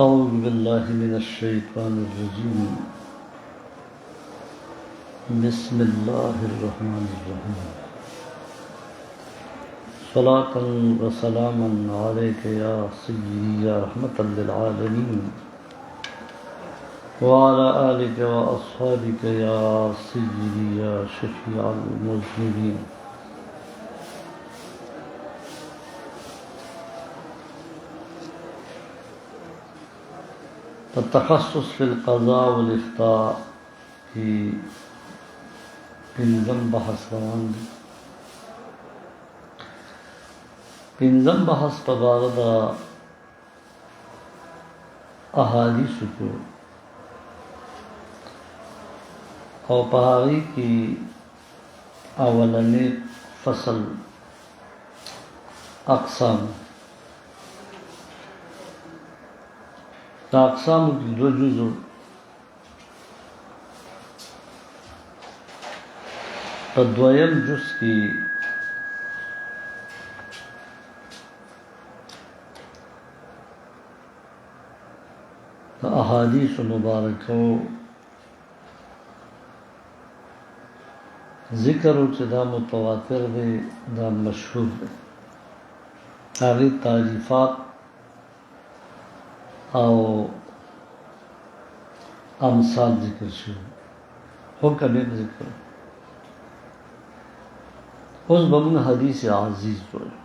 أعوذ بالله من الشيطان الرجيم. بسم الله الرحمن الرحيم. صلاة وسلاما عليك يا سيدي يا رحمة للعالمين، وعلى آلك وأصحابك يا سيدي يا شفيع المذنبين. التخصص في القضاء والإفتاء في پنځم بحث روان دی. پنځم بحث په باره د احادیثو کې او په هغې کې اولنی فصل اقسام. دا اقسامو کې دو جزو په دویم جز کې د احادیث مبارکو ذکر چې دا متواتر دی، دا مشهور دی، هغې تعریفات او امثال ذکر شوي، حکم یې ذکر. اوس به موږ حدیث عزیز وایو.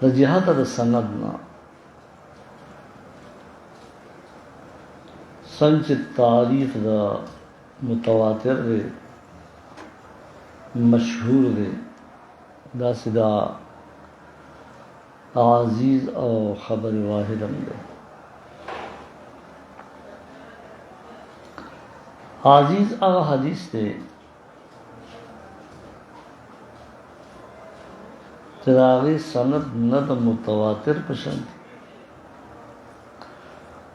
د جهته د سند نه څنګه تعریف د متواتر دی، مشهور دی، داسې دا عزیز او خبر واحد هم دی. عزیز هغه حدیث دی چې د هغې سند نه د متواتر په شان دی،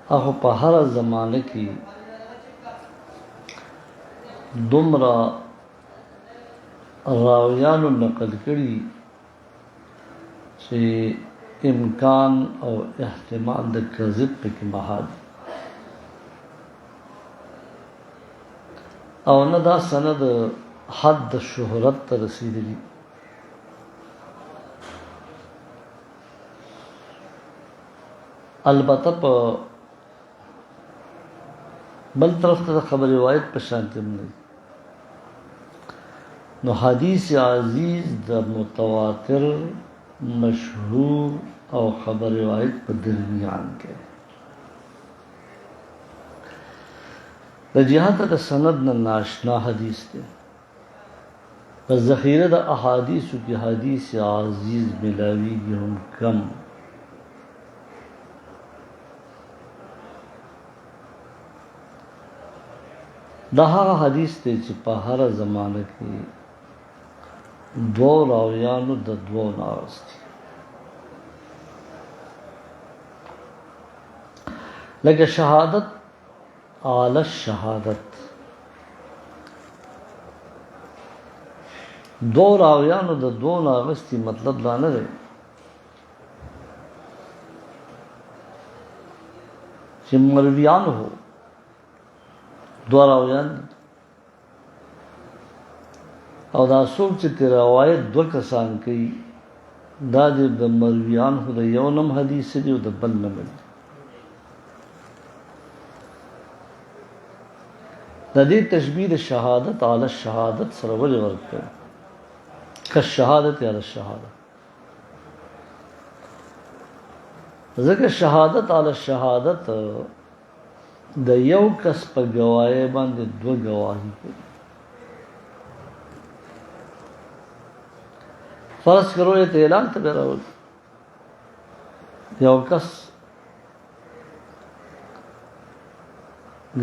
هغه په هره زمانه کې دومره راویانو نقل کړي چې امکان او احتمال د کذب پکې محال، او نه دا سند حد د شهرت ته رسیدلی. البته په بل طرف ته د خبر روایت په شانتي هم نه. نو حدیث عزیز د متواتر، مشهور او خبر روایت په درمیان کې د جهته د سند نه ناشنا حدیث دی. په ذخیره د احادیثو کې حدیث عزیز ملاویږي هم کم. دا هغه حدیث دی چې په هره زمانه کې دو راویانو د دو ناوستی، لکه شهادت اعلی شهادت. دو راویانو د دو ناغستی مطلب دا نه دی چې مرویان هو، دو راویان او دا څوک چې تی روایت دو کسان کوي، دا د مرویان هو د یو نم حدیث دی او د بل نم دی. د دې تشبیه د شهادت علی شهادت سره ولې ورکړه؟ که شهادت علی شهادت، ځکه شهادت علی شهادت د یو کس په ګواهی باندې دو ګواهی کوي. فرض کرو یہ اعلان ته راوړ یو کس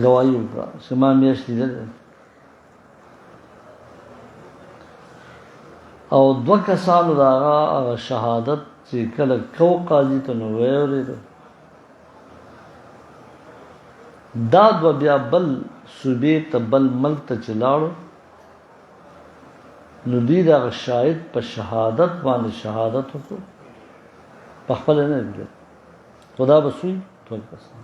گواہی وکړه چې ما میاشت لیدلی، او دوه کسانو د هغه شهادت چې کله کو قاضي ته نو ویې اورېده، دا دوه بیا بل صوبې ته بل ملک ته چې لاړو، نو دوی د هغه شاهد په شهادت باندې شهادت وکړو په خپل نه دی خدا بسوي ټول کسان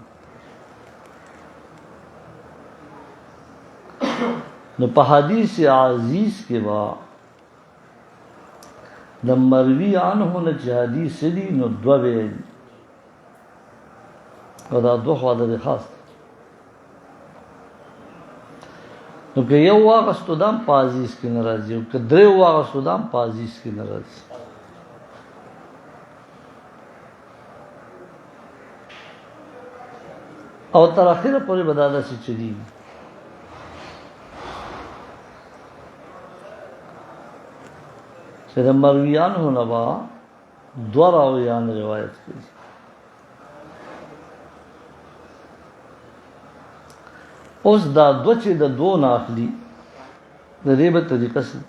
نو په حدیث عزیز کې وا د مروي عنه نه چې حدیث دی نو دوه وی او دا دوه خواده دي خاص نو که یو واغستو دام په عزیز کې ناراضي او که درې واغستو دام په عزیز کې ناراضي او تر اخره پورې بداله سي چدي چې د مرویان هونه با دوه راویان روایت کوي اوس دا دوه چې د دوه نه اخلي د دې په طریقه سره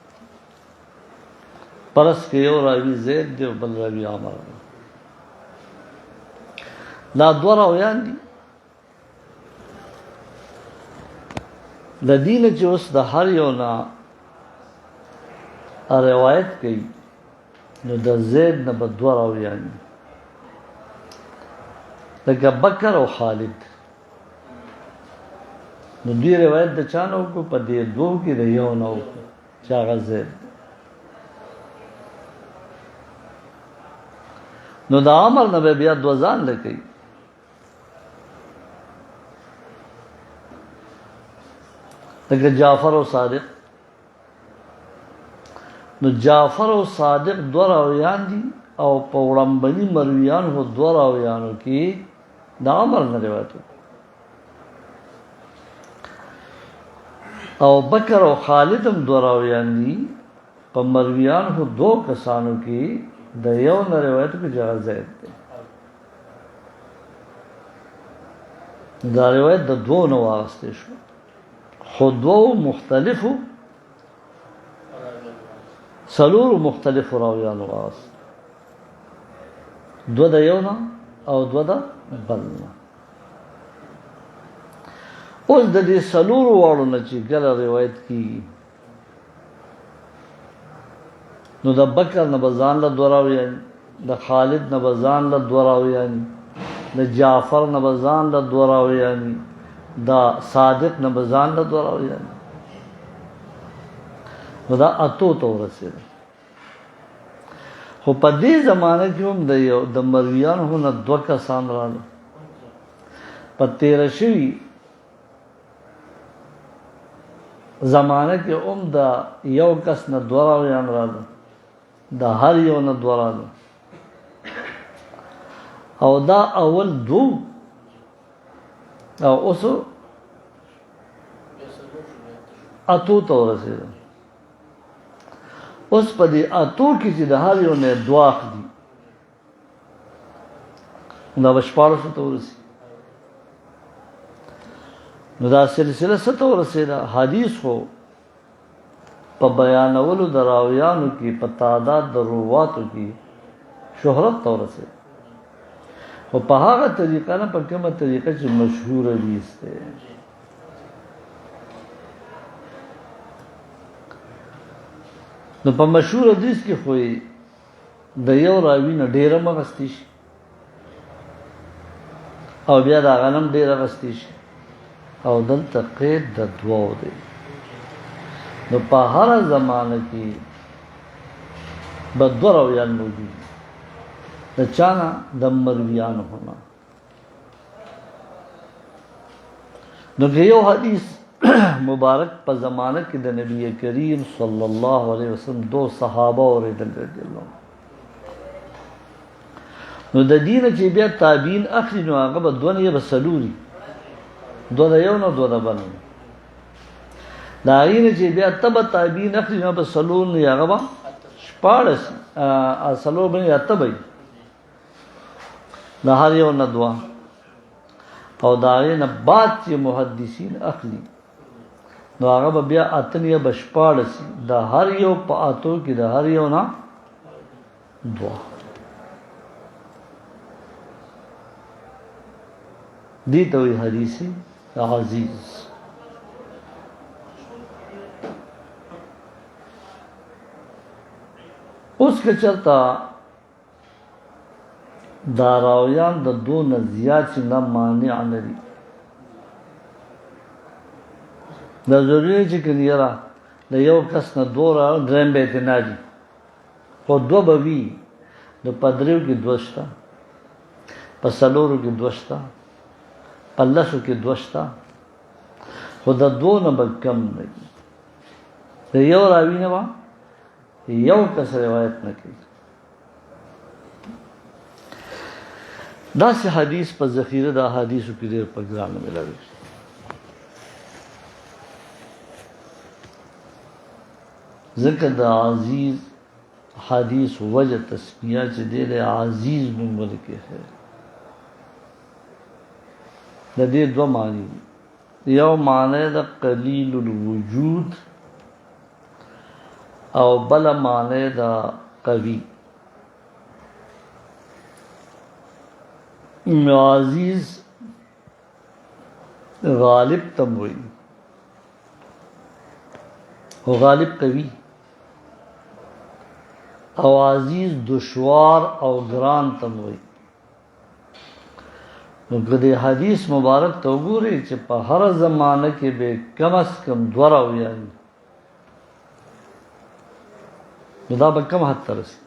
پرس کې یو راوي زید دی او بل راوي عمر دا دوه راویان دي د دین چې اوس د هر یو نه روایت کوي نو د زید نه به دوه راویان لکه بکر او خالد نو دوی روایت د چا نه وکړو په دې دوو کې د یو نه وکړو چې هغه زید نو د عمر نه به بیا دوه ځان لکوي لکه جعفر او صادق نو جعفر او صادق دوه راویان دي او په وړاندې مرویان هو دوه راویانو کې د عمر نه روایت او بکر او خالد هم دوه راویان دي په مرویان هو دوه کسانو کې د یو نه روایت کې جواز دی دا روایت د دوه نو واسطه شو خو دوه مختلفو سلور مختلف راویانو واسطه دوه د یو نه او دوه د بل نه اوس د دې سلور واړو نه چې ګله روایت کیږي نو د بکر نه بزان له دوه راویان د خالد نه بزان له دوه راویان د جعفر نه بزان له دوه راویان دا صادق نه بزان له دوه راویان نو دا اتو ته ورسېد خو په دې زمانه کې هم د مرویان هو نه دوه کسان راغلل په تېره شوي زمانه کې هم د یو کس نه دوه راویان راغلل د هر یو نه دوه راغلل او دا اول دو او اوس اتو ته ورسېدل اوس په دې اتو کې چې د هر یو نه دوه اخلي دا به شپاړسو ته ورسي نو دا سلسله څه ته ورسېده حدیث خو په بیانولو د راویانو کې په تعداد د رواتو کې شهرت ته ورسېده خو په هغه طریقه نه په کومه طریقه چې مشهور حدیث دی نو په مشهور حدیث کې خو د یو راوی نه ډیره مغستی شي او بیا دا غنم ډیره غستی شي او دلته قید د دوو دی نو په هر زمانه کې به دوه راویان موجود د چانا د مرویان ہونا نو یو حدیث مبارک په زمانه کې د نبی کریم صلی الله علیه وسلم دو صحابه اوریدل رضی الله نو د دین چې بیا تابعین اخلي نو هغه به دونه یې بسلوري دو د یو نو دو د بل دا یې چې بیا تبع تابعین اخلي نو بسلور نه هغه به شپاړس اصلو باندې اتبای د هر یو نه دوا او دا یې نه بعد چې محدثین اخلي نو هغه به بیا اتنیه بشپاړس د هر یو په اتو کې د هر یو نه دوا دی ته وی حدیث عزیز اوس که چرتا دا راویان د دونه زیات چې نه مانع نه دي دا ضروري چې کني یاره د یو کس نه دوه راوړل درېیم به یې نه دي خو دوه به وي نو په دریو کې دوه شته په څلورو کې دوه شته په لسو کې دوه شته خو د دوه نه به کم نه وي د یو راوي نه به یو کس روایت نه کوي داسې حدیث په ذخیره د احادیثو کې ډېر په ګرانه ملاوي ځکه د عزیز حدیث وجه تسمیه چې دی د عزیز نوم ورکړي د دې دوه معنی یو معنی د قلیل الوجود او بل معنی د قوی عزیز غالب تم وی او غالب قوی او عزیز دشوار او گران تم وی نو کدی حدیث مبارک تو ګوري چې په هر زمانه کې به کم از کم دوه راویان نو دا به کم حد ترسي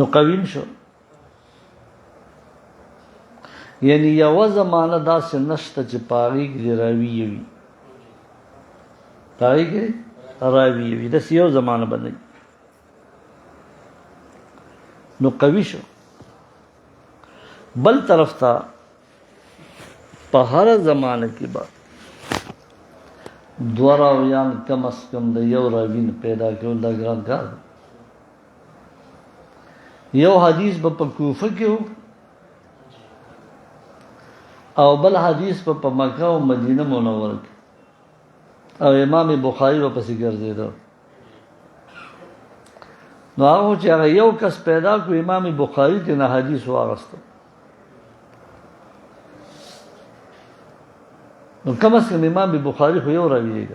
نو قویم شو یعنی یو زمانه داسې نشته چې پاغي کې راوی وي پاغي کې راوی وي د یو زمانه باندې نو قوی شو بل طرف تا په هر زمانه کې با دوه راویان کم از کم د یو راوی پیدا کول دا ګران کار یو حدیث په کوفه کې او بل حدیث په مکه او مدینه منوره کې او امام بخاری په پسې ګرځیدو نو هغه چې هغه یو کس پیدا کو امام بخاری ته نه حدیث واغسته نو کم از کم امام بخاری خو یو راوی دی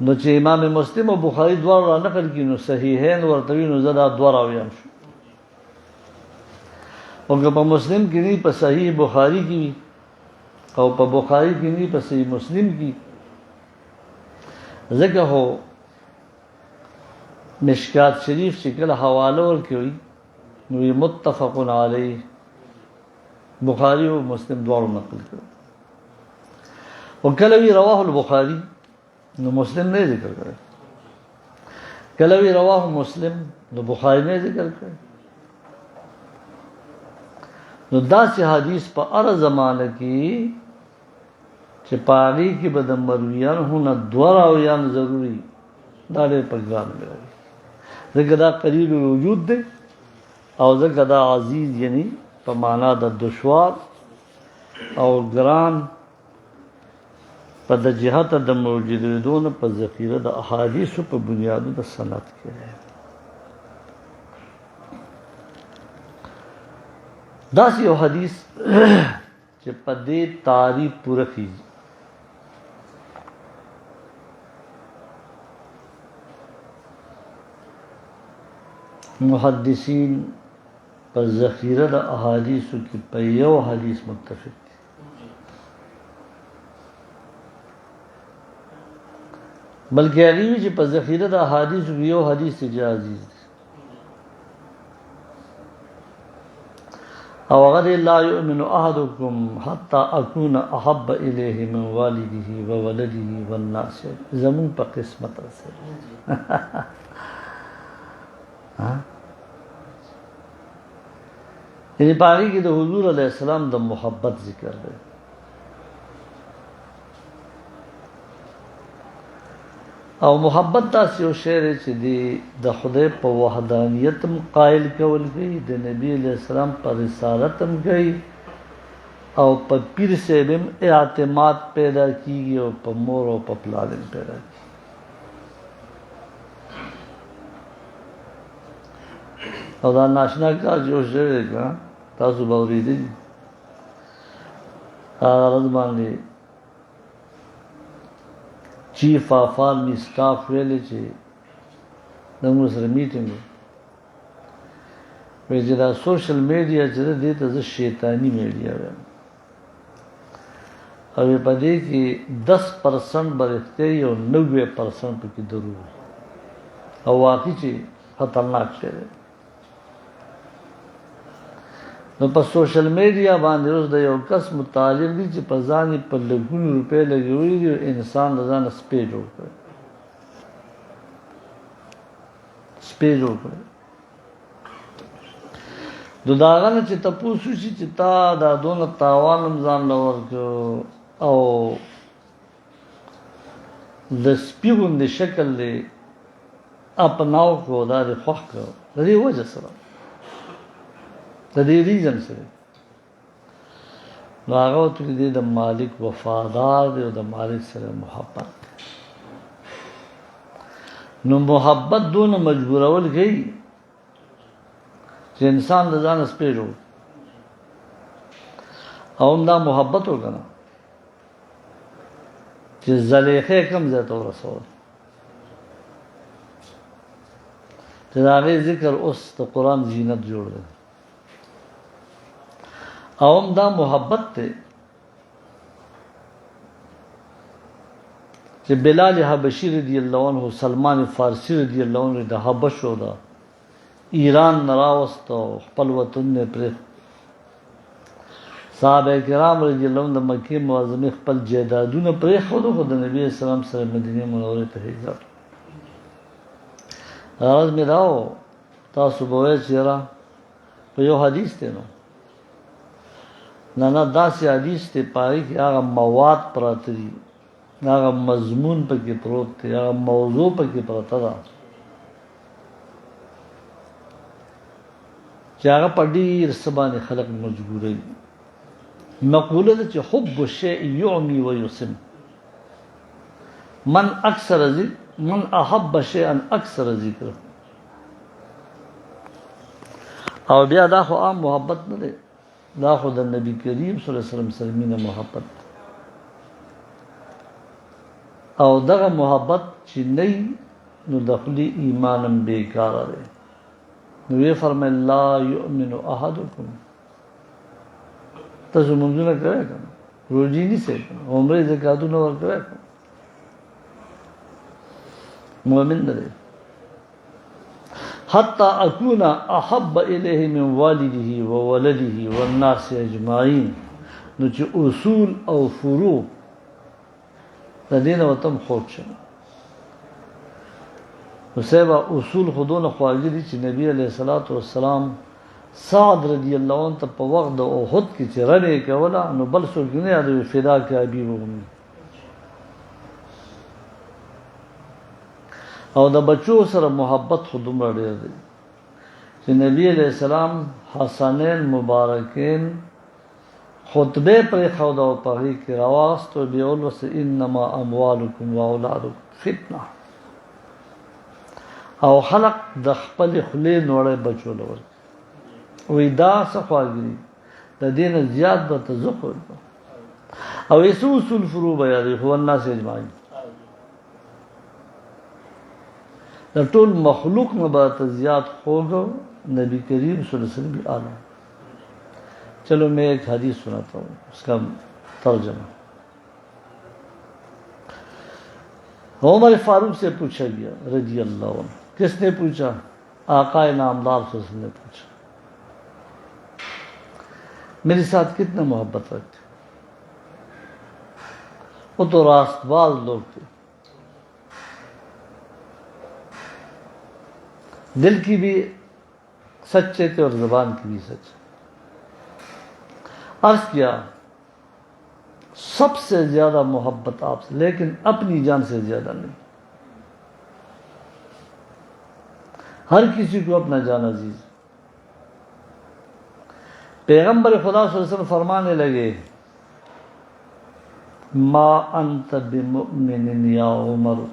نو چې امام مسلم او بخاری دواړه را نقل کړي نو صحیحین ورته وی نو زدا دوه راویان شو او که په مسلم کې نه په صحیح بخاری کې وي او په بخاری کې نه په صحیح مسلم کې ځکه هو مشکات شریف چې کله حواله ورکوي نو متفق علیه بخاری او مسلم دواړو نقل کړي او کله وی رواه البخاری نو مسلم نه ذکر کړي کله وی رواه مسلم نو بخاری نه ذکر کړي نو داسې حدیث په هر زمانه کې چې پاغي کې به د مرویان هونه دوه راویان ضروري دا ډېر په ګران دی ځکه دا قلیل الوجود دی او ځکه دا عزیز یعنی په معنا د دشوار او ګران په د جهت د موجودیدون په ذخیره د احادیث په بنیاد د سند کې داس یو حدیث چې په دې تعریف پوره کیږي محدثین په ذخیره د احادیثو کې په یو حدیث متفق دي بلکې هغه چې په ذخیره د احادیثو کې یو حدیث عزیز دی او هغه لا يؤمن احدكم حتى اكون احب اليه من والده وولده والناس زمون په قسمت رسېږي یعنی پاغي کې د حضور علیه السلام د محبت ذکر دی او محبت داسې یو شعر چې د خدای په وحدانیت قائل کول کوي د نبی علیہ السلام پر رسالت هم کوي او په پیر صاحب اعتماد پیدا کیږي او په مور او په پلار پیدا کیږي او دا ناشنا کار جو شعر دی تاسو به اورېدلی هغه باندې چیف آف آرمی سٹاف ویلې چې موږ سره میټینګ وی چې دا سوشل میډیا چې دې ته زه شیطانی میډیا وایم او په دې کې 10% برختي او 90% پکې دروغ او واقعي چې خطرناک شی دی نو په سوشل میډیا باندې اوس د یو کس متعلق دي چې په ځان په لګونو روپۍ لګوي دي انسان د ځان سپې جوړ کړي دو داغه چې تاسو شي چې تا دا دونه تاوان ځان لور او د سپیغون د شکل له اپناو کو دا د خوښ کو د دې وجه سره د دې ریزن سره نو هغه ته د مالک وفادار دی او د مالک سره محبت نو محبت دونه مجبورول گئی چې انسان د ځان سپېړو او دا محبت وکړه چې زلیخه کم ځای ته ورسول چې دا غي ذکر اوس د قران زینت جوړ دی او دا محبت ته چې بلال حبشي رضی الله عنه سلمان فارسی رضی الله عنه د حبشو دا ایران نراوست خپل وطن نه پر صحابه کرام رضی الله عنهم د مکه معظمه خپل جیدادونه پر خود د نبی اسلام سره مدینه منوره ته هجرت راز می راو تاسو به چیرې په یو حدیث ته نو نه داسې حدیث ته پای کې هغه مواد پراته دي هغه مضمون پکې پروت دی هغه موضوع پکې پراته ده چې هغه په ډېر سبانه خلق مجبوري مقوله ده چې حب الشيء يعمي ويسم من احب شيئا اكثر ذکر او بیا دا خو عام محبت نه ده دا خو د نبی کریم صلی الله علیه وسلم سره مینه محبت او دغه محبت چې نه نو دخلی ایمانم بیکار دی نو یې فرمایي لا یؤمن احدکم تاسو مونږ کوي کنه روزي نیسه عمره زکاتونه ورکوي مؤمن نه حتى اكون احب اليه من والده وولده والناس اجمعين نو چې اصول او فروع د دین وتم خوښ شه نو سبا اصول خودونه خواږي دي چې نبی عليه الصلاه والسلام سعد رضی الله عنه ته په وخت د احد کې چې رنه کوله نو بل څوک نه یاد فدا کې ابي وګم او د بچو سره محبت خودم لري چې نبی علیہ السلام حسنین مبارکین خطبه پر خود او پغی کی رواست او بیول وس انما اموالکم واولادکم فتنه او خلق د خپل خلی نوړې بچو لور وې دا صفاګری د دین زیات به تزخر او ایسو اصول فروع بیان هو الناس اجمعین د ټول مخلوق نه به زیات خوږو نبی کریم صلی اللہ علیہ وسلم بھی آنا چلو میں ایک حدیث سناتا ہوں اس کا ترجمہ عمر فاروق سے پوچھا گیا رضی اللہ عنہ کس نے پوچھا آقا نامدار صلی اللہ علیہ وسلم نے پوچھا میرے ساتھ کتنا محبت رکھتے وہ تو راست باز لوگ تھے دل کی بھی سچے تھے اور زبان کی بھی سچ عرض کیا سب سے زیادہ محبت آپ سے لیکن اپنی جان سے زیادہ نہیں ہر کسی کو اپنا جان عزیز پیغمبر خدا صلی اللہ علیہ وسلم فرمانے لگے ما انت بمؤمن یا عمر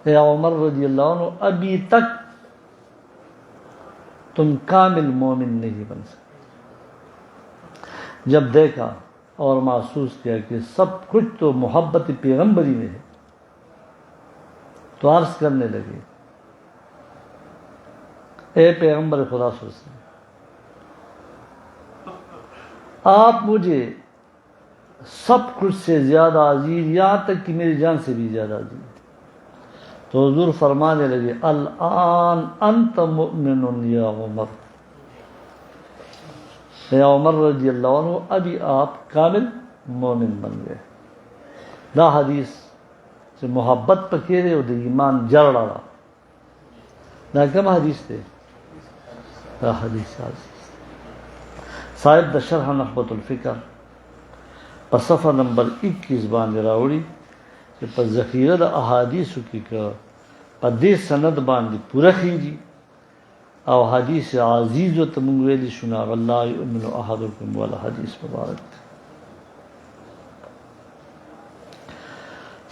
اے عمر رضی اللہ عنہ ابھی تک تم کامل مومن نہیں بن سکتے جب دیکھا اور محسوس کیا کہ سب کچھ تو محبت پیغمبری میں ہے تو عرض کرنے لگے اے پیغمبر خدا صلی اللہ علیہ وسلم، آپ مجھے سب کچھ سے زیادہ عزیز، یہاں تک کہ میری جان سے بھی زیادہ عزیز۔ تو حضور فرمانے لگے الآن انت مؤمن یا عمر، یا عمر رضی اللہ عنہ ابھی آپ کامل مومن بن گئے۔ دا حدیث سے محبت پکے رہے، دا ایمان جڑ رہا، دا کم حدیث تھے؟ دا حدیث عزیز صاحب دا شرح نخبۃ الفکر پا صفحہ نمبر 21 باندې راوړي کہ پا ذخیرہ دا احادیثو کی کہ پا دے سند باندې پورا خیجی او حدیث عزیز و تمنگ ویلی شنا واللہ یؤمن احدکم والا حدیث مبارک۔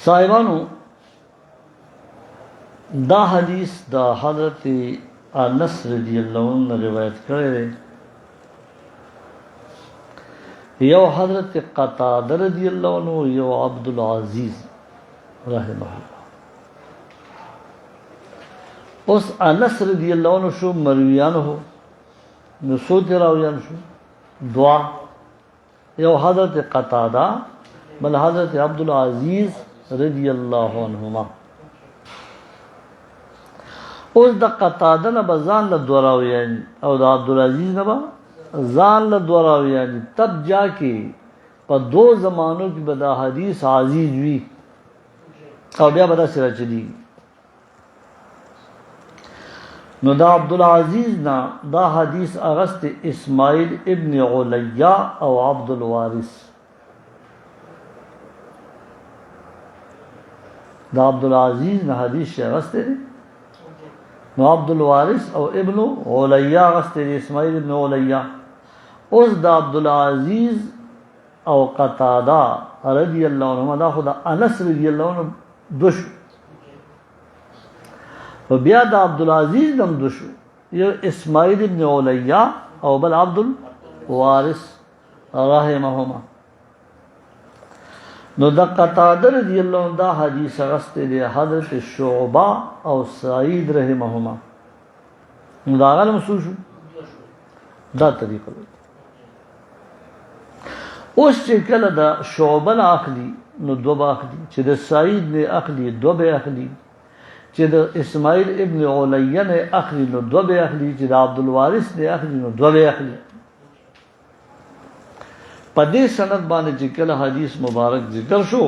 صاحبانو دا حدیث دا حضرت انس رضی اللہ عنہ روایت کرے رہے، یو حضرت قتادہ رضی اللہ عنہ، یو عبد العزیز رحمہ اللہ۔ اس انس رضی اللہ عنہ شو مرویان ہو، نسوت راویان شو دعا، یو حضرت قتادہ بل حضرت عبد العزیز رضی اللہ عنہما۔ اس دا قتادہ نبا زان لدو راویان او دا عبد العزیز نبا زان لدو راویان، تب جا کے پا دو زمانوں کی بدا حدیث عزیز ہوئی او بیا بدا سرا چلی۔ نو دا عبدالعزیز نا دا حدیث اغست اسماعیل ابن علیہ او عبد الوارث، دا عبدالعزیز نا حدیث شے اغست دے، نو عبد الوارث او ابن علیہ اغست دے اسماعیل ابن علیہ۔ اس دا عبدالعزیز او قتادہ رضی اللہ عنہ دا خدا انس رضی اللہ عنہ دوشو، و بیا دا عبدالعزیز دم دوشو، یہ اسماعیل ابن علیہ او بل عبد الوارث رحمہما۔ نو دا قتادہ رضی اللہ عنہ دا حدیث غست دے حضرت شعبہ او سعید رحمہما، نو دا آغا نمسوشو دا طریقہ دے۔ اس چکل دا شعبہ نا اخلی نو دو با اخلی، چی دا سعید نے اخلی دو بے اخلی، چی دا اسماعیل ابن علیہ نے اخلی نو دو بے اخلی، چی دا عبدالوارث نے اخلی نو دو بے اخلی۔ پا دے سند بانے چکل حدیث مبارک ذکر شو،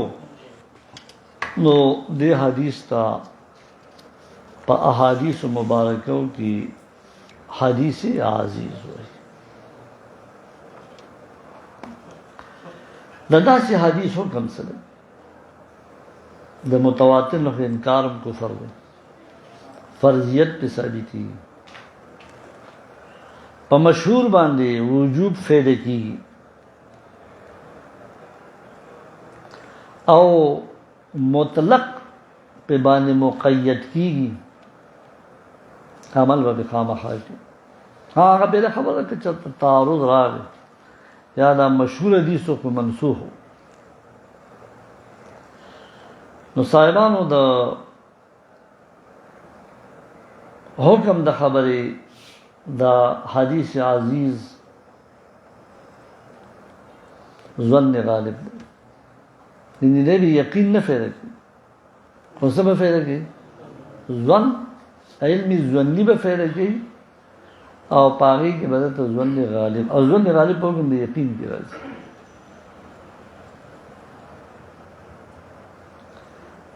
نو دے حدیث تا پا احادیث مبارکوں کی حدیث عزیز ہوئی۔ دا سی حدیث ہو کم سلم دا متواتر نخ انکارم کو فرد فرضیت پہ ثابتی، پا مشہور باندے وجوب فیدے کی او مطلق پہ باندے مقید کی گی عمل با بخام خواہی۔ ہاں اگر پہلے خبر ہے کہ چلتا تعارض را گئے یا دا مشہور حدیثوں کو منسوخ ہو، نو صاحبانو دا حکم دا خبری دا حدیث عزیز ظن غالب یعنی دے بھی یقین نہ فیرے کی، کون سا بفیرے کی؟ ظن علمی ظنی بفیرے کی، او پاگی کے بدت ظن غالب، اور ظن غالب حکم دا یقین کی راضی۔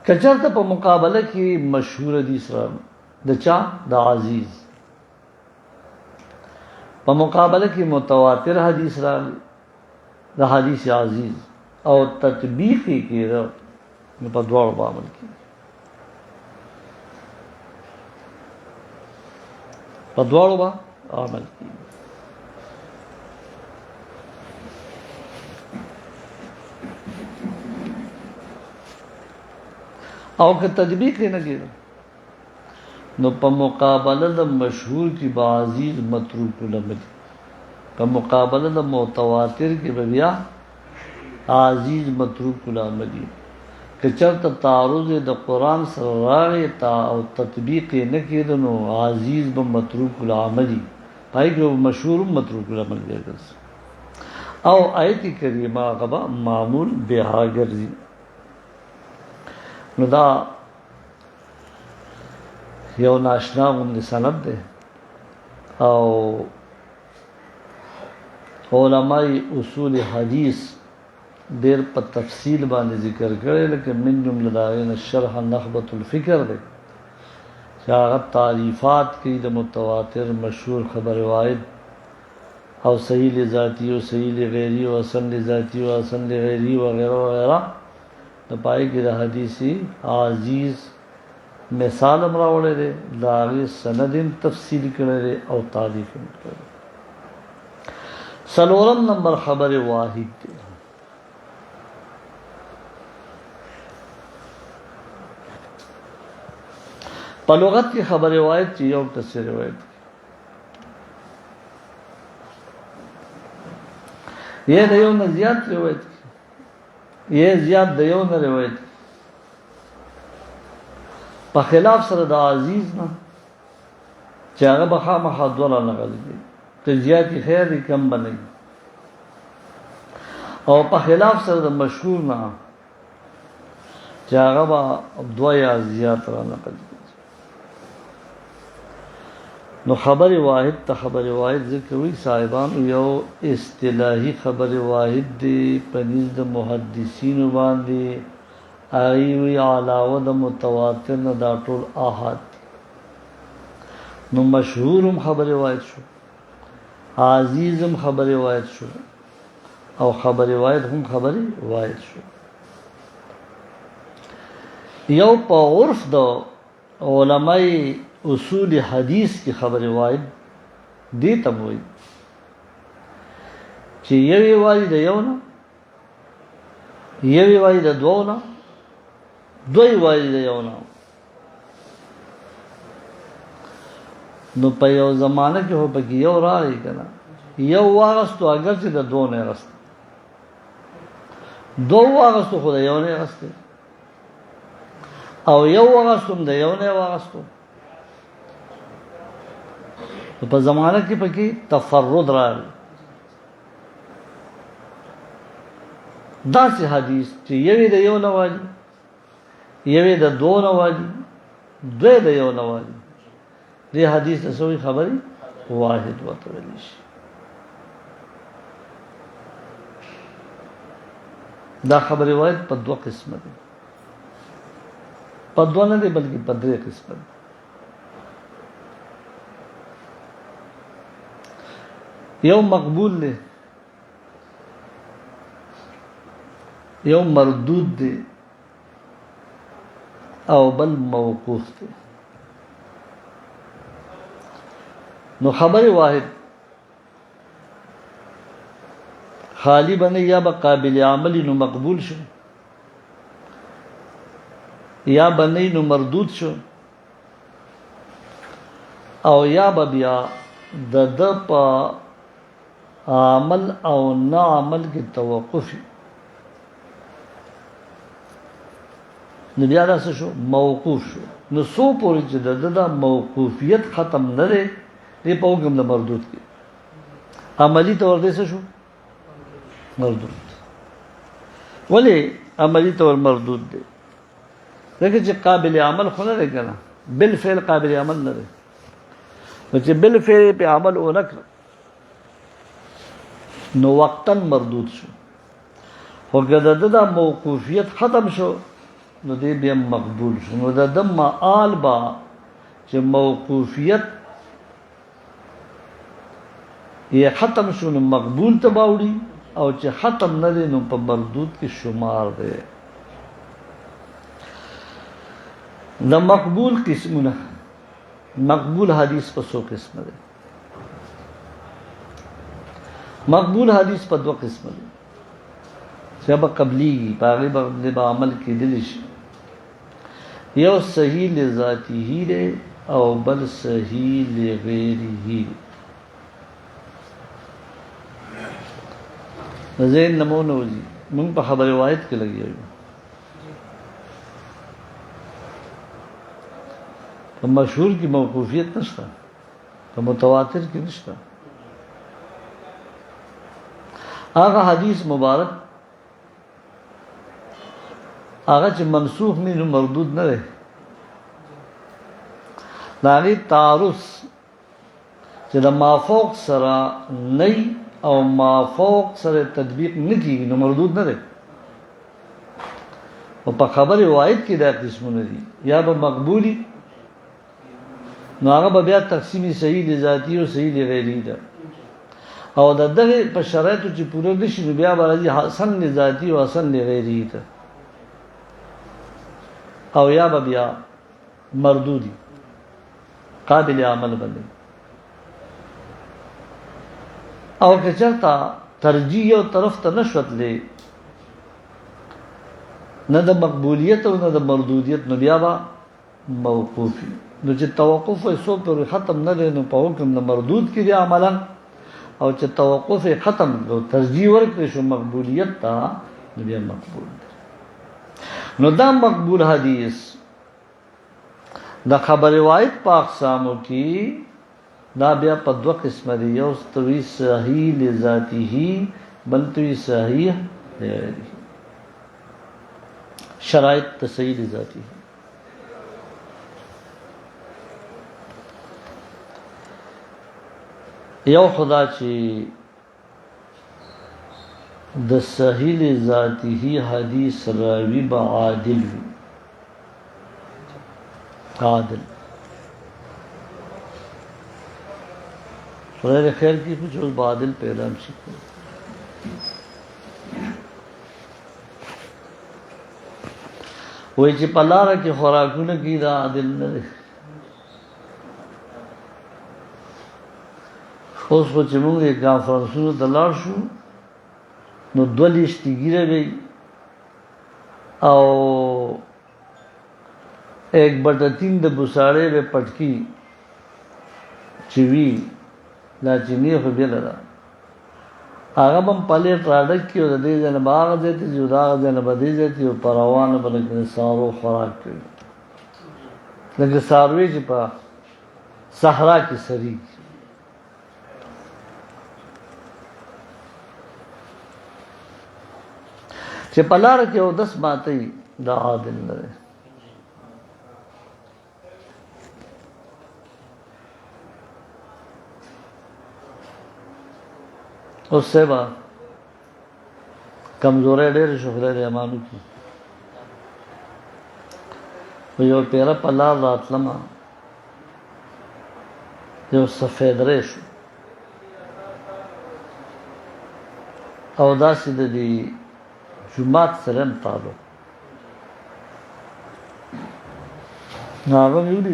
کچرتا پا مقابلہ کی مشہور حدیث را دا چا دا عزیز، پا مقابلہ کی متواتر حدیث را دا حدیث عزیز، او تطبیقی کی را پا دوار با عمل کی، پا دوار با عمل کی۔ او کہ تطبیق ہی نہ گیرا نو پا مقابلہ دا مشہور کی با عزیز متروک لمدی، پا مقابلہ دا متواتر کی بیا عزیز متروک لمدی۔ که چرته تعارض د قرآن سره راغی او تطبیق یې نه کېده نو عزیز به متروک العملي پای کې مشهور متروک العمل ګرځي او آیت کریمه هغه معمول بها ګرځي. نو دا یو ناشنا غوندې سند دی او علماء اصول حدیث ډېر په تفصیل باندې ذکر کړی لکه من جمله د هغې نه شرح نخبة الفکر دی چې هغه تعریفات کوي د متواتر مشهور خبر واحد او صحیح لذاتی او صحیح لغیری او حسن لذاتی او حسن لغیری وغیرہ وغیرہ د پای کې د حدیثی عزیز مثال هم راوړی دی د هغې سند هم تفصیل کړی دی او تعریف هم کړی دی. څلورم نمبر خبر واحد دی. په لغت کې خبر واحد چې یو کس روایت یہ د یو نه زیات روایت یہ زیات د یو نه روایت په خلاف سره د عزیز نه چې هغه به خامخا دوه نقل دي که زیاتې خیر دي کم به نه وي او په خلاف سره د مشهور نه چې هغه به دوه یا زیات را نقل دي. نو خبر واحد ته خبر واحد ذکر وی صاحبان یو اصطلاحي خبر واحد دی پنځ د محدثینو باندې ایوی علاوه د متواتر نه دا ټول احاد. نو مشهورم خبر واحد شو عزیزم خبر واحد شو او خبر واحد هم خبر واحد شو. یو په عرف د علماء اصول حدیث کی خبر واحد دی تم وی چې یوی وایي د یو نه یوی وایي د دوه نه دوی وایي د یو نه. نو په یو زمانه کې هو پکې یو راغی کنه یو واغستو اگر چې د دوه نه راست دوه واغستو خو د یو نه راست او یو واغستو د یو نه واغستو په زمانه کې پکې تفرد راغی. داسې حدیث چې یوې د یو نه وایي یوې د دوه نه وایي دوی د یو نه وایي دې حدیث ته څه خبرې واحد ورته ویلی شي. دا خبرې واحد په دوه قسمه دي په دوه نه دي بلکې په درې قسمه دي. یو مقبول دی یو مردود دی او بل موقوف دی. نو خبر واحد خالی بنے یا با قابل عملی نو مقبول شو یا بنے نو مردود شو او یا با بیا د په عمل او نه عمل کې توقف نو بیا دا څه شو موقوف شو. نو سو پورې چې د موقوفیت ختم نه دی دی په حکم د مردود کې عملی طور دی څه شو مردود. ولې عملی طور مردود دی ځکه چې قابل عمل خو نه دی که نه بالفعل قابل عمل نه دی نو چې بالفعل په عمل ونه کړ نو وقتا مردود شو. خو که د ده موقوفیت ختم شو نو دی بیا مقبول شو. نو د ده معال با چې موقوفیت یې ختم شو نو مقبول ته باوړي او چې ختم نه دی نو په مردود کې شمار دی. د مقبول قسمونه مقبول حدیث په څو قسمه دی. مقبول حدیث په دوه قسمه دي چې به قبليږي په هغې به عمل کېدلی شي. یو صحیح لذاته دی او بل صحیح لغیره دی. ذهن نمونه وځي موږ په خبر واحد کې لګیا یو په مشهور کې موقوفیت نشته، په متواتر کې نشته. هغه حدیث مبارک هغه چې منسوخ نه نو مردود نه دی، داغي تعارض چې د مافوق سره نه او مافوق سره تطبیق نه کیږي نو مردود نه دی. او په خبر روایت کې دا قسمونه دي، یا به مقبولی نو هغه به بیا تقسیمی صحیح ذاتی او صحیح غیری ده، او د دغه په شرایطو چې پوره نشي نو بیا به راځي حسن ذاتی او حسن غیری ده، او یا به بیا مردودی قابل عمل بنه. او که چرته ترجیح او طرف ته نشوتلې نه د مقبولیت او نه د مردودیت نو بیا به موقوفي. نو چې توقف یې سو پر ختم نه دی نو په حکم د مردود کې دی عملا، او چې توقف یې ختم او ترجیح ورکړي شو مقبولیت ته نو بیا مقبول دی. نو دا مقبول حدیث د خبر روایت په اقسامو کې دا بیا په دوه قسمه دي، یو توی صحیح لذاته بل توی صحیح لغیره. شرایط تصحیح لذاته یو خدا چې د صحیح لذاته حدیث راوی به عادل وي، عادل خدای خیر کی کچھ اس عادل پیدا شي. وای چې په لاره کې خوراکونه کې دا عادل نه دی. اوس خو چې موږ یې کانفرنسونو ته لاړ شو نو 42 ګیره وي او 1/3 د بوساړې به پټکی چوي لا چینی خو بیل را هغه هم پلیټ راډک کیو د دې ځنه باغ دې ته جدا ځنه بدې دې ته پروانه باندې سارو خوراک کوي لکه ساروي چې په صحرا کې سري. چې په لار کې او 10 ماتې دا عادل نه دی. اوس سبا کمزورې ډېر شو خدای دې امانو کی یو پیرا په لار راتلم یو سفید ریش او داسې د دې جمعات سره تعلق هغه ویل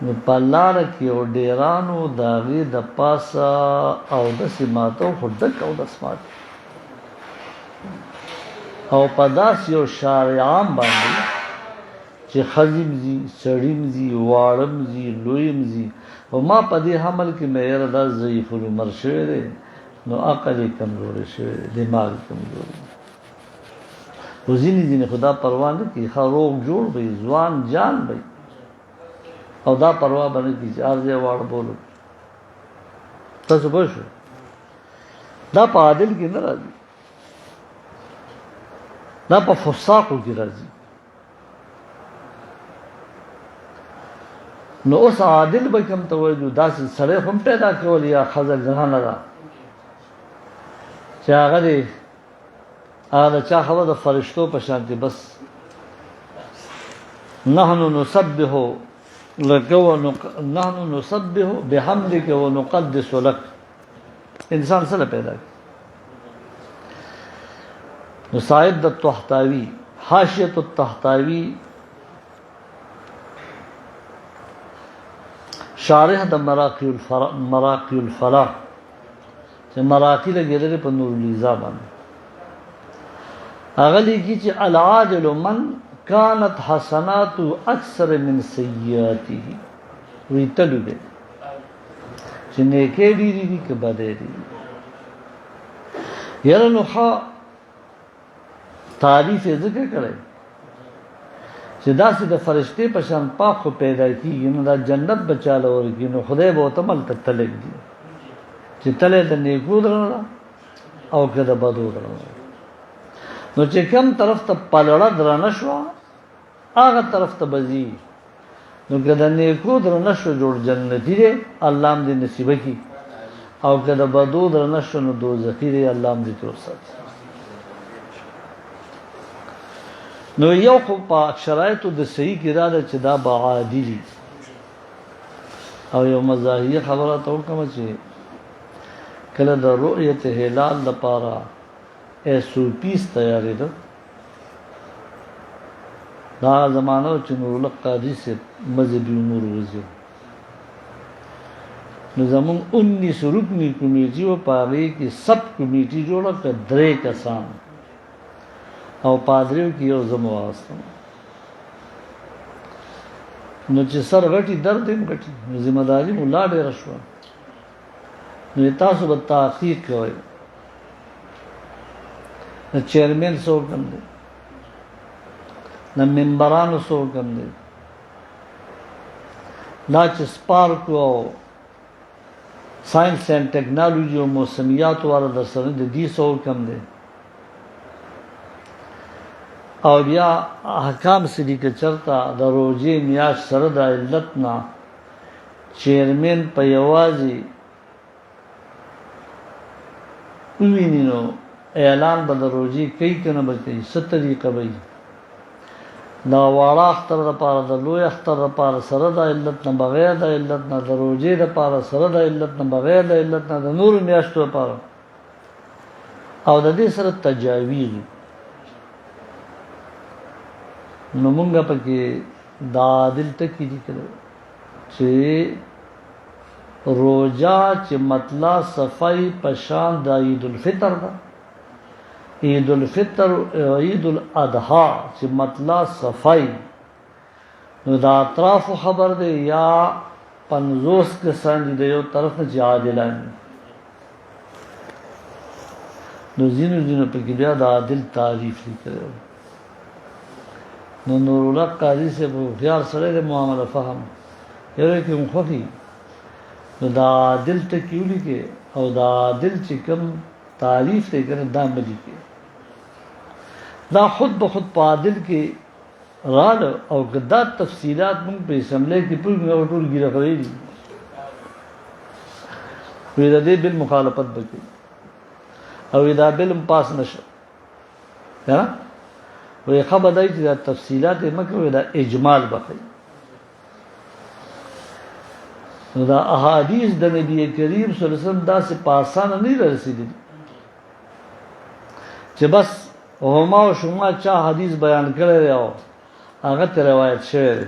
نو پلار کې او ډیرانو داغه د پاسا او د سماتو خدک او د سمات او پداس یو شارعام باندې چې خزم زی سړیم زی واړم زی لویم زی او ما په دې حمل کې مېر د ضعیف العمر شوی دی نو عقل کمزور شوی دماغ کمزور وزینی دین خدا پروا نه کی خروغ جوړ وي ځوان جان وي او دا پروا باندې کی ارزه واړ بولو تاسو به شو دا په عادل کې نه راځي دا په فساقو کې راځي. نو اوس عادل به کوم توجه داسې سره هم پیدا کول یا خزل ځان را چې هغه دې هغه چا خبره د فرشتو په شان دي بس نحنو نسبح لك نحن نسبح بحمدك ونقدس لك. انسان سره پیدا نصائد الطحطاوی حاشیة الطحطاوی شارح د مراقی الفلاح چې مراقی لګیدل په نور الیزا باندې هغه لیکي چې العادل من كانت حسنات اکثر من سیئاته وی تلو دے چې نیکه ډیری دي که بده دي یره نو ښه تعریف ذکر کړي چې داسې د فرشتې په شان پاک خو پیدا کېږي نو دا جنت به چاله ورکړي نو خدای به ورته هلته تلک دي چې تلی د نیکو درنه او که د بدو درنه نو چې کوم طرف ته پلړه درنه شوه هغه طرف ته به ځي نو که د نیکو درنه شو جوړ جنتي دی الله هم دې نصیبه کړي او که د بدو درنه شو نو دوزخي دی الله هم دې ترې وساتي نو یو خو په شرایطو د صحیح کې دا ده چې دا به عادي دي او یو مزاحیه خبره ته وکړم چې کله د رؤیت هلال لپاره SOPs تیارېده دا زمانه چې نورالله قاضي صاحب مذهبي امور وزیر نو زمونږ 19 رکنی کمیټي وه په هغې کې سب کمیټي جوړه کړه 3 کسان او پادریو کې یو زه واغستم نو چې سر غټي درد هم غټي نو ذمہ داري مو لا ډېره شوه نو تاسو به تحقیق کوئ د چیرمین څوک هم دی د ممبرانو څوک هم دی دا چې سپارک او ساینس اینڈ ټیکنالوژي او موسمیاتو والا در سره د دې څوک هم دی او بیا احکام سړي که چرته د روژې میاشت سره د علت نه چیرمین په یوازې وویني نو اعلان به د روژې کوي که نه به کوي څه طریقه به وي د واړه اختر دپاره د لوی اختر دپاره سره د علت نه بغیر د علت نه د روژې دپاره سره د علت نه بغیر د علت نه د نورو میاشتو دپاره او د دې سره تجاویز نو مونږه پکې دا عادل ټکي دي کړو چې روجا چې مطلع صفای پشان د عید الفطر ده عید الفطر عید الاضحى چې مطلع صفای نو دا اطراف خبر ده یا 50 کسان دي د یو طرف نه چې عادلان نو زینو پکې بیا د عادل تعریف لیکلو نو نورالله قاضي صاحب خیال سره د معامله فهم یو کې مخفي نو دا عادل ټکي ولیکي او دا عادل چې کوم تعریف دی کنه دا ملي کې دا خود به خود په عادل کې راړ او دا تفصيلات موږ په اسمبلی کې په ټول ګیره کړې دي وې دا دې بل مخالفت وکړي او دا بل پاس نشه ها وې خبر دی چې دا تفصيلات مکه دا اجمال بخي نو دا احادیث د نبی کریم صلی الله علیه وسلم دا سه پاسان نه رسیدي چې بس هما او شما چا حدیث بیان کړی او هغه ته روایت شوی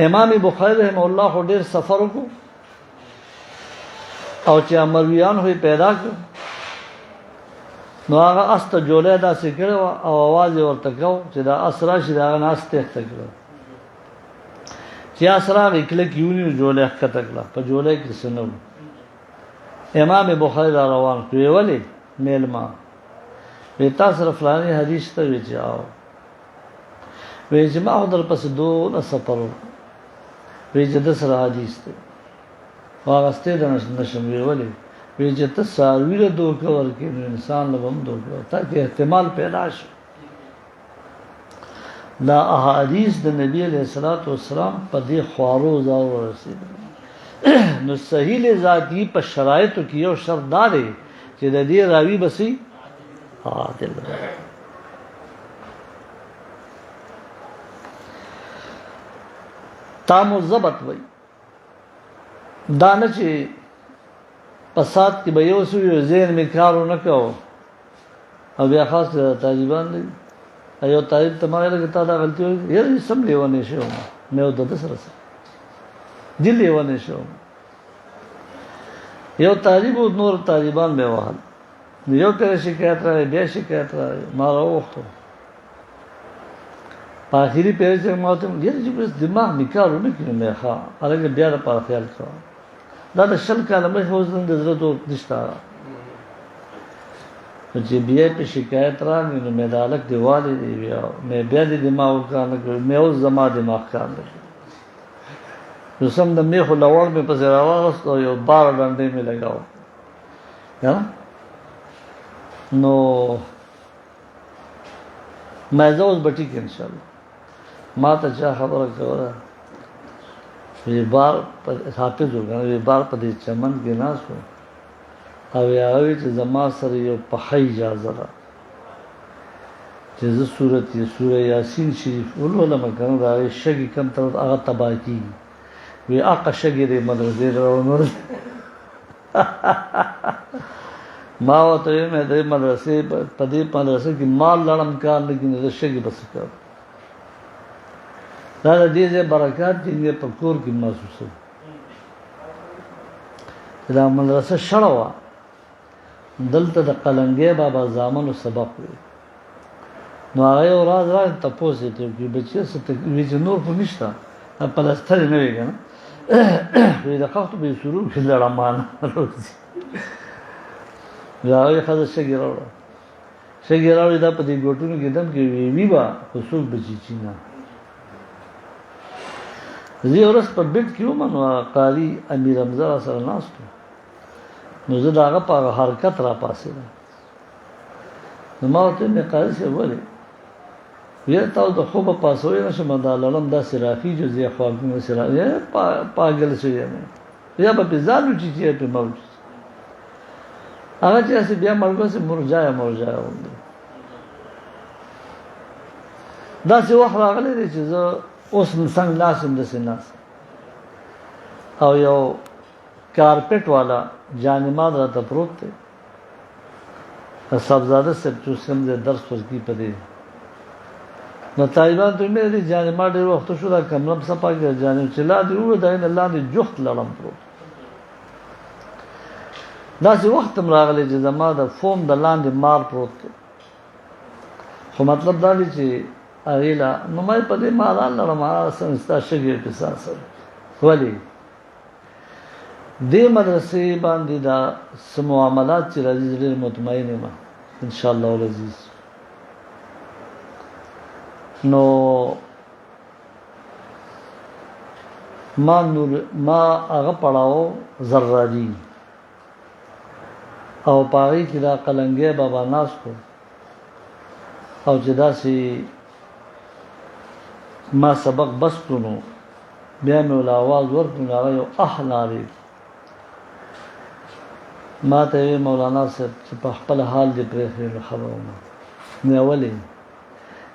امام بخاری رحمه الله خو ډیر سفر وکړو او چې امرویان هوی پیدا کړ نو هغه است جوړه دا سکړه او आवाज ورته کو چې دا اسرا شي دا ناشته کړو چې اسرا وکړه کیونی جوړه کتکلا په جوړه کې سنو امام بخاری روان کړی ولی میلما وی تاسو فلانی حدیث ته وچاو وی جما در پس دو سفر وی جد سره حدیث ته واغسته د نشم ویولې وی چې ته سارویره دوه کور کې انسان له هم دوه تاکي احتمال پیدا شي دا احادیث د نبی علیہ الصلوۃ والسلام په دې خوارو زاو رسید نو صحیح ذاتی په شرایطو کې یو شرط داري چې د دې راوی بسي عادل تامو ضبط وای دا نه چې پسات کې به یو سو یو ذهن می کارو نه کو او بیا خاص تاجبان دي ایو تاریخ تمہارے لگے تا دا غلطی ہوئی یار سم لیوانے شو میں او د سره دل لیوانے شو یو تاجب نور طالبان به وحل یو ته شکایت راځي بیا شکایت راځي ما راوخته په اخیری پیری چې ما ته یې بس دماغ نکالو نه کړم نه ښه هغه بیا د پاره خیال کړو دا د شل کاله مې هوځن د ضرورت نشته چې بیا په شکایت راغی نو مې د هلک دی والي دی مې بیا د دماغ کار نه کړی مې اوس زما دماغ کار نه کوي نو سم د میخو لوړ مې پسې راواغست او یو 12 ډنډې مې لګاوه نو ما زه اوس به ټیک انشاءالله ما ته چا خبره کوله وی بار حافظ وګڼه وی بار په دې چمن کې ناست و او هغه چې زما سره یو پخې اجازه ده چې زه سوره یاسین شریف ولولم کنه دا شګي کم تر هغه تبا کیږي وی اقا شګي دې مدرسې راوړل ما وته مې د مدرسې په دې مدرسې کې مال لړم کار نه کینې د شګي بس کار دا د دې برکات چې په کور کې محسوسه دا مدرسه شړوا دلته د قلنګي بابا زامنو سبق وي نو هغه ورځ راځي تاسو ته چې بچي څه ویژ نور په نشته په لستر نه وي کنه وی دا خاطر به شروع کړل رحمان روزي دا یو خاصه شګیراو دا په دې ګوټونو کې دم کې وی با خصوص بچی چینا زه ورس په بیت کې ومنو قاری امیر حمزه سره ناستو نو زه داغه په حرکت را پاسې نو ما ته مې قاری څه وله وی تاسو د خوب پاسوي نشم دا لړم دا سرافي جو زی خواږه سره پاگل شي یا په ځانو چې په موجود هغه چې بیا مرګو سه مرجایا وند دا څه وخت راغلی دی چې زه اوس څنګه لاسم د سناس او یو کارپټ والا جانماز راته پروت دی صاحبزاده سب چې څنګه درس ورکی پدې نو طالبان ته مې دي جانماز ډېر وخت شو دا کمرم صفاګه جانم چې لا دی و دا نه لاندې جوخت لړم پروت دا چې وخت راغلی چې زما د فوم د لاندې مار پروت دی خو مطلب دا دی چې اغیلا نو مې په دې ماران لرم سنستا شګې په ساسه ولی دې مدرسې باندې دا سمعاملات چې راځي ډېر مطمئن یم ان شاء الله العزیز نو ما هغه پڑھاو زراجی او پاغي کې دا قلنګي بابا ناس کو او چې دا سي ما سبق بس کړو بیا مې ول आवाज ورکړو هغه یو احلاري ما ته مولانا صاحب چې په خپل حال دې پرې خبرونه نه ولې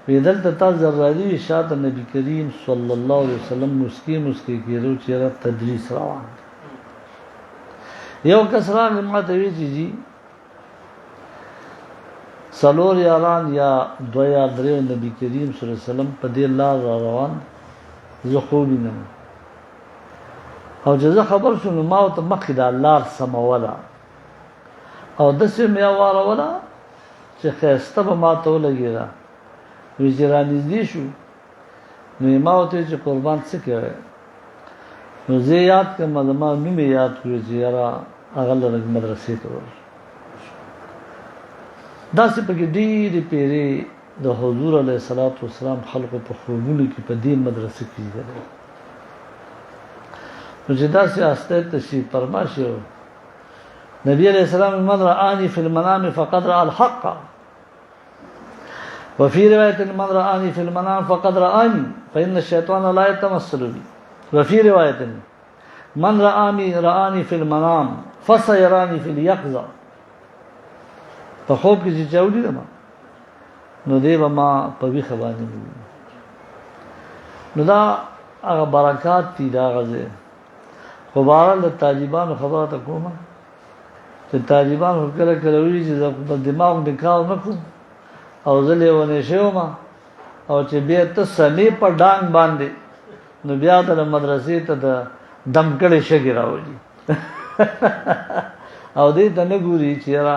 ویدل ته تاسو زراجي شاته نبی کریم صلی الله علیه وسلم مسکی کېدو چې را تدریس روان یو کسران ماته وی چې سلور یاران یا دو یا درې نبی کریم صلی الله علیه وسلم په دې لار روان زه خو وینم او جزا خبر شنو ما ته مخې د لار سموله او دسه مې واره ولا چې خسته به ما ته ولګیدا ویجرانی دي شو نو ما ته چې قربان څه کوي نو زه یاد کوم ما نوم یاد کړی چې یاره هغه لږ مدرسې ته ورشو دا څه په کې ډېرې پیرې د حضور علیه الصلاۃ والسلام خلقو په خوبونو کې په دې مدرسې کې دي نو چې دا څه استه تشریف فرما شو نبی علیہ السلام من رآني في المنام فقد رأى الحق وفي رواية من رآني في المنام فقد رآني فإن الشيطان لا يتمثل بي وفي رواية من رآني في المنام فسيراني في اليقظة فخوب کې چې چاودي ما نو دې ما په وی خبرې نو دا هغه برکات دي دا غزه خو بهرحال د طالبانو خبره ته کومه چې طالبانو کله وی چې په دماغ کې کار نکوم او زله ونه شوم او چې بیا ته سمې په ډانګ باندې نو بیا د مدرسې ته د دمکړې شګي راوړي او دې ته نه ګوري چې را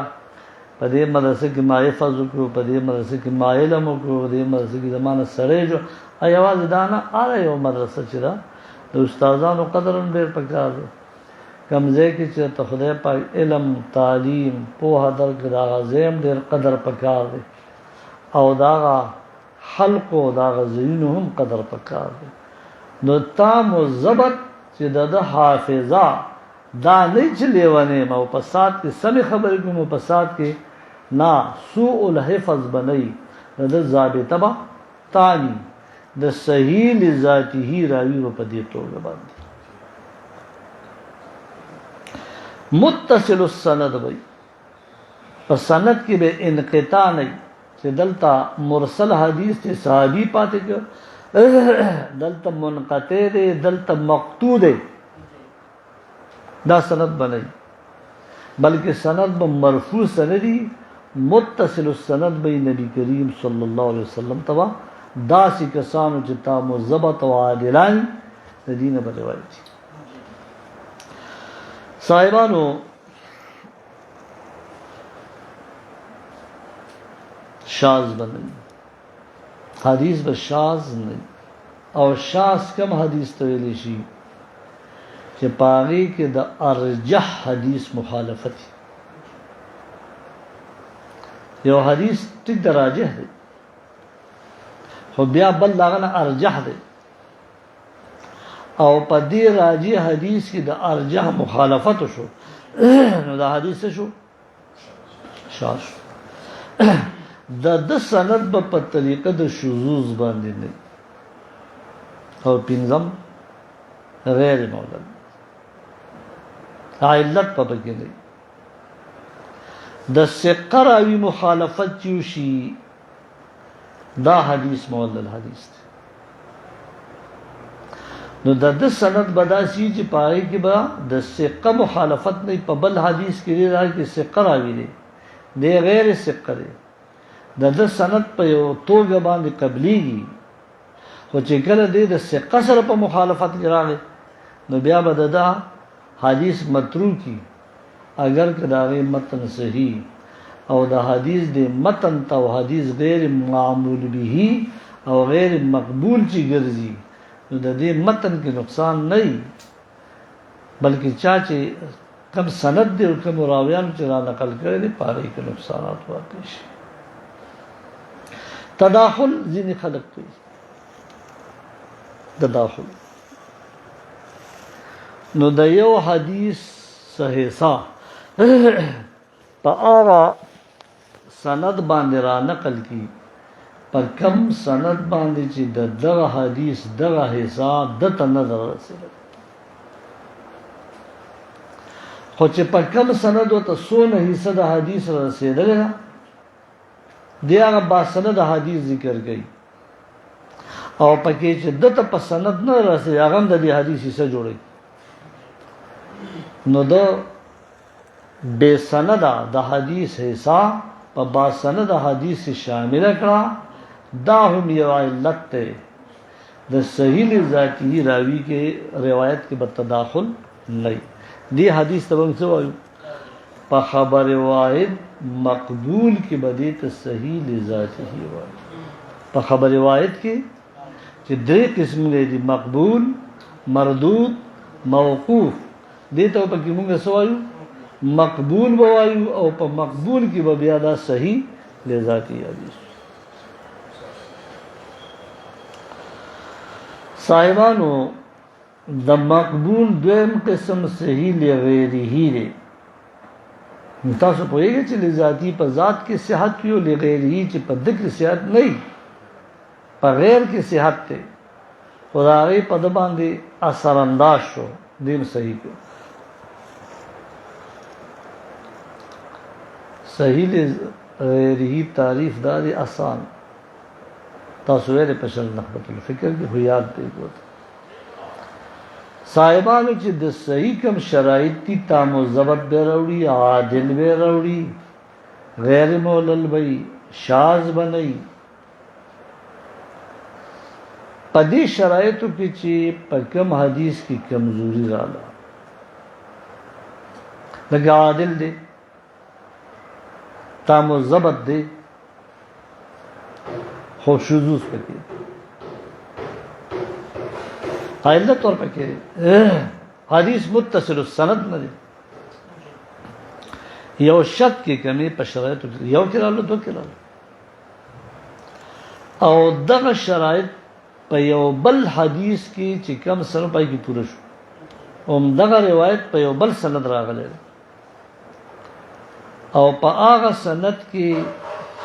په دې مدرسې کې ما حفظ وکړو په دې مدرسې کې ما علم وکړو په دې مدرسې کې زمانه سره جو ایواز دانا اره یو مدرسه چې دا د استادانو قدر ډېر پکار کمزې کې چې ته خدای پاک علم تعلیم پوهه درکړي دا غزیم ډېر قدر پکار دی او دا خلق او دا غزینو هم قدر پکار دی نو تام او ضبط چې د حافظه دا نه چې لیوانه مو پسات کې سمې خبرې کوم پسات کې نا سوء الحفظ بنئ د ضابطه با تانی د صحیح لذاته راوی په دې توګه باندې متصل السند وي په سند کې به انقطاع نه چې دلته مرسل حدیث ته صحابي پاتې کړ دلته منقطع دی دلته مقطوع دی دا سند بنئ بلکې سند به مرفوع سندي متصل السند به نبی کریم صلی الله علیه وسلم تبا داسې کسانو چې تا مضبط او عادلان د دینه په روایت صاحبانو شاذ بنئ حدیث به شاذ نه او شاذ کم حدیث ته ویل شي چې پاغي کې د ارجح حدیث مخالفت یو حدیث ټیک دراجه دی خو بیا بل لاغه ارجح دی او په دې راجی حدیث کې د ارجح مخالفت شو نو دا حدیث شو شاذ د سند په طریقه د شذوذ باندې نه او پنځم غیر معلل علت په بګې نه د ثقه راوی مخالفت چوشي دا حدیث معلل حدیث دی نو د سند بداسي چې پای کې با د ثقه مخالفت نه په بل حدیث کې راځي چې ثقه راوی دی د غیر ثقه دی د سند په یو توګه باندې قبليږي خو چې کله د ثقه سره په مخالفت کې راغی نو بیا به دا حدیث متروکی اگر کداغه متن صحیح او د حدیث د متن تو حدیث غیر معمول به او غیر مقبول چې ګرځي نو د دې متن کې نقصان نه بلکې چا چې کم سند دی او کم راویان چې را نقل کړي دي پاره کې نقصانات واقع شي تداخل ځینې خلق کوي تداخل نو د یو حدیث صحیح په هغه سند باندې را نقل کی پر کم سند باندې چې د دغه حدیث دغه حساب د نظر رسېږي خو چې په کم سند او تاسونه حصہ د حدیث رسېدل دی هغه با سند حدیث ذکر کړي او پکې چې دته په سند نه رسېږي هغه د دې حدیث حصہ جوړي نو د بے سند د حدیث حصہ په با سند حدیث شامل کړه دا هم یو علت ته د صحیح ذاتی راوی کې روایت کې به تداخل نه دی حدیث ته څه وایو په خبر واحد مقبول کې به ته صحیح ذاتی وایي په خبر واحد کې چې درې قسم دي مقبول مردود موقوف دې ته په کې موږ څه وایو مقبول وایو او په مقبول کې به بیا دا صحیح لذاتی حدیث صاحبانو د مقبول دویم قسم صحیح لغیره دی تاسو پوهیږئ چې لذاتی په ذات کې صحت یو لغیره چې په ذکر صحت نه په غیر کې صحت ته خدای په د باندې اثر انداز شو دیم صحیح کو صحیح غیره تعریف داري آسان تاسو یې په شل نخبت الفکر کې هو یاد دی ګوت صاحبانو چې د صحیح کم شرایط دي تام او ضبط به راوړي عادل به راوړي غیر مولل وي شاذ بنئ پدې شرایطو کې چې په کم حدیث کې کمزوري رااله لکه عادل دی تام و ضبط دی خو شذوذ پکې علت اور پکې حدیث متصل السند نه دی. یو شک کې کمی په شرایطو یو کې رالو دو کې رالو او دغه شرایط په یو بل حدیث کې چې کم سره پای کې پوره شو او دغه روایت په یو بل سند راغلی او په هغه سند کې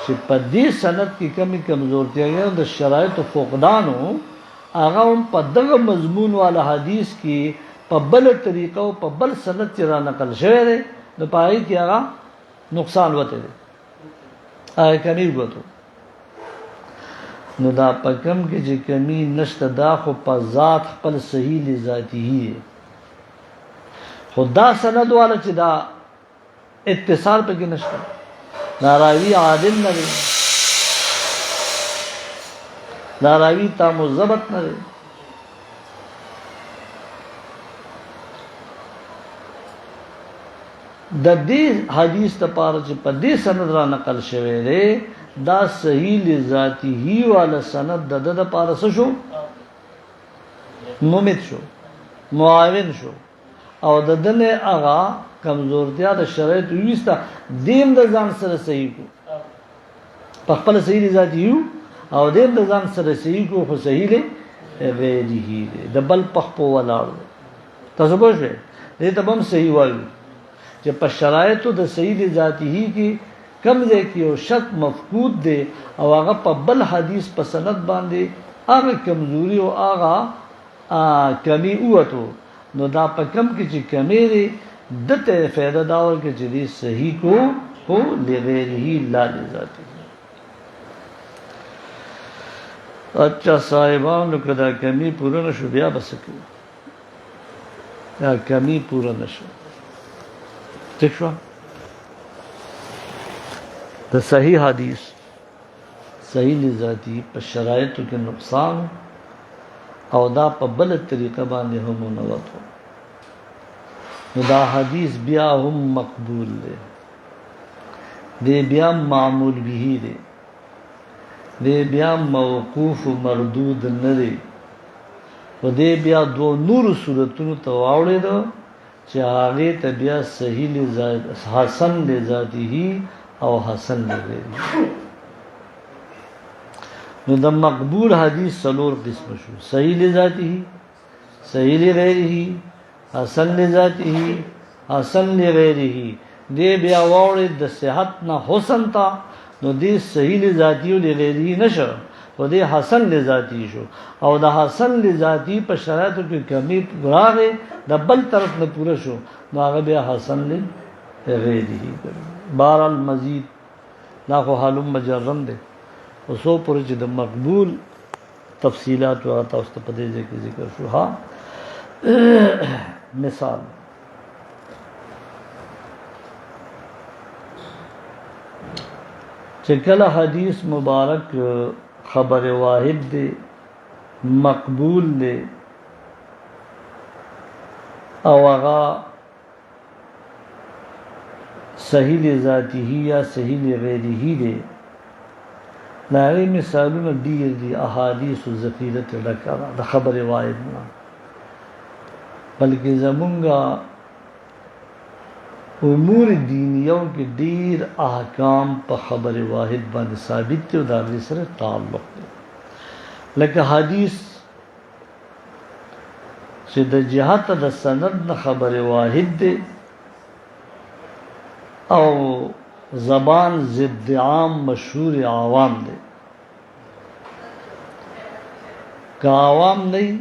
چې په دې سند کې کمی کمزورتیا د شرایط فقدانو هغه هم په دغه مضمون والا حدیث کې په بل طریقه او په بل سند چې را نقل شوی دی نو پای کې هغه نقصان وته دی هغه کمی وته نو دا پکم کې چې کمی نشته دا خو په ذات خپل صحیح لذاتی خدا سند والا چې دا اتصال پکې نشته ناراوی عادل نه دی ناراوی تام ضبط نه دی د دې حدیث ته پاره چې په دې سند را نقل شوی دی دا صحیح لذاتی والا سند د د پاره شو مومد شو معاون شو او د دنه هغه کمزورتیا د شرایط ویستا دیم د ځان سره صحیح کو په خپل صحیح لذاتی او دیم د ځان سره صحیح کو خو صحیح دی غیره د بل پخپو ولاړ تاسو به دې ته هم صحیح وایو چې په شرایطو د صحیح لذاتی کې کم دی کې یو شک مفقود دی او هغه په بل حدیث په سند باندې هغه کمزوري او هغه کمی اوتو نو دا په کم کې چې کمی دی دته فائدہ دا ورکړي چې دی صحیح کو هو لغیره لا لذاتی. اچھا صاحبانو کدا کمی پوره نشو بیا بس کو یا کمی پوره نشو ٹھیک شو د صحیح حدیث صحیح لذاتی په شرایطو کې نقصان او دا په بل طریقه باندې هم منوت نو دا حدیث بیا هم مقبول دی بیا معمول به دی بیا موقوف مردود نه دی و دی بیا دو نور صورتونو ته واوړېدو چې هغه ته بیا صحیح لذات حسن لذاتی او حسن لغیره نو د مقبول حدیث څلور قسم شو صحیح لذاته صحیح لغیره حسن لذاته حسن لغیره دې بیا وړي د صحت نه حسن تا نو دې صحیح لذاتی او لغیره نشو او دې حسن لذاتی شو او د حسن لذاتی په شرایطو کې کمی راغې د بل طرف نه پوره شو نو هغه بیا حسن لغیره بار المزید لا خو حالم مجرم دے او سو پر چې د مقبول تفصیلات او تاسو ته پدې ځکه ذکر شو ها مثال چې کله حدیث مبارک خبر واحد دے مقبول دے او هغه صحیح لذاتی یا صحیح لغیره دی ناغی مثالونه ډیر دي احادیث و ذخیره ډکه د خبر واحد نه بلکې زمونږه امور دینیو کې ډیر احکام په خبر واحد باندې ثابت دي او د هغې سره تعلق دی لکه حدیث چې د جهت د سند نه خبر واحد دی او زبان ضد عام مشهور عوام دے کہ عوام نہیں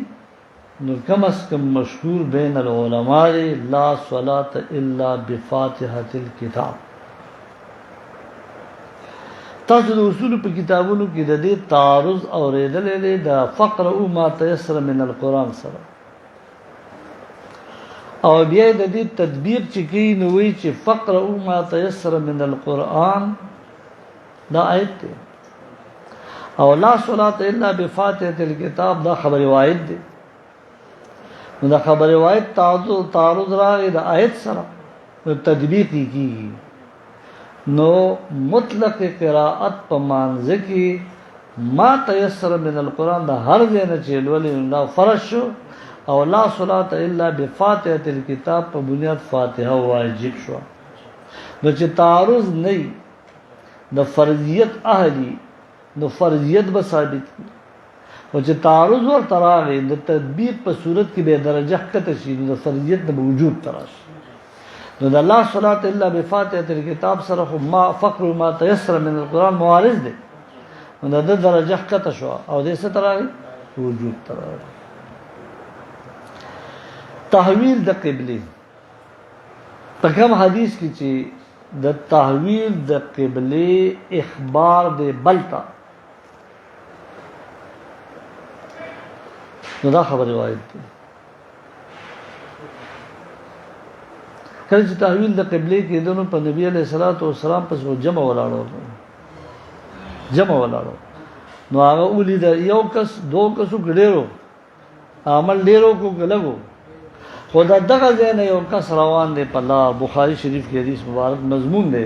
نو کم از کم مشهور بین العلماء دے لا صلاة الا بفاتحة الكتاب تاسو د اصول په کتابونو کې د دې تعارض اورېدلې ده د فقرؤ ما تيسر من القرآن سره او بیا د دې تدبیر چې کوي نو وی چې فقرؤ ما تيسر من القرآن دا آیت ده او لا صلاة الا بفاتحة الكتاب دا خبر واحد ده نو دا خبر واحد تعارض راغی د آیت سره تدبیر کیږي نو مطلق قراءت په مانځ کې ما تیسر من القرآن دا هر ځای نه چې لولي دا فرض شو او لا صلاة الا بفاتحة الكتاب په بنیاد فاتحه واجب شو. نو چې تعارض نه د فرضیت اهلی نو فرضیت به ثابت کی، او چې تعارض ورته راغی د تطبیق په صورت کې به درجه کته شي نو د فرضیت د وجود تراشي. نو د لا صلاة الا بفاتحة الكتاب سره خو ما فقر ما تيسر من القرآن معارض دی، نو د درجه کته شو او د څه تراغی وجود تراغی. تحویل د قبله په کوم حدیث کې چې د تحویل د قبله اخبار د بلتا نو دا خبر روایت دی. کله چې تحویل د قبله کې دونو په نبی علیہ الصلوۃ والسلام پس جمع ولاړو نو هغه ولید یو کس دو کسو ګډیرو عمل ډیرو کو لګو خدا دغه ځای یو کس روان دی په لار. بخاری شریف کې حدیث مبارک مضمون دی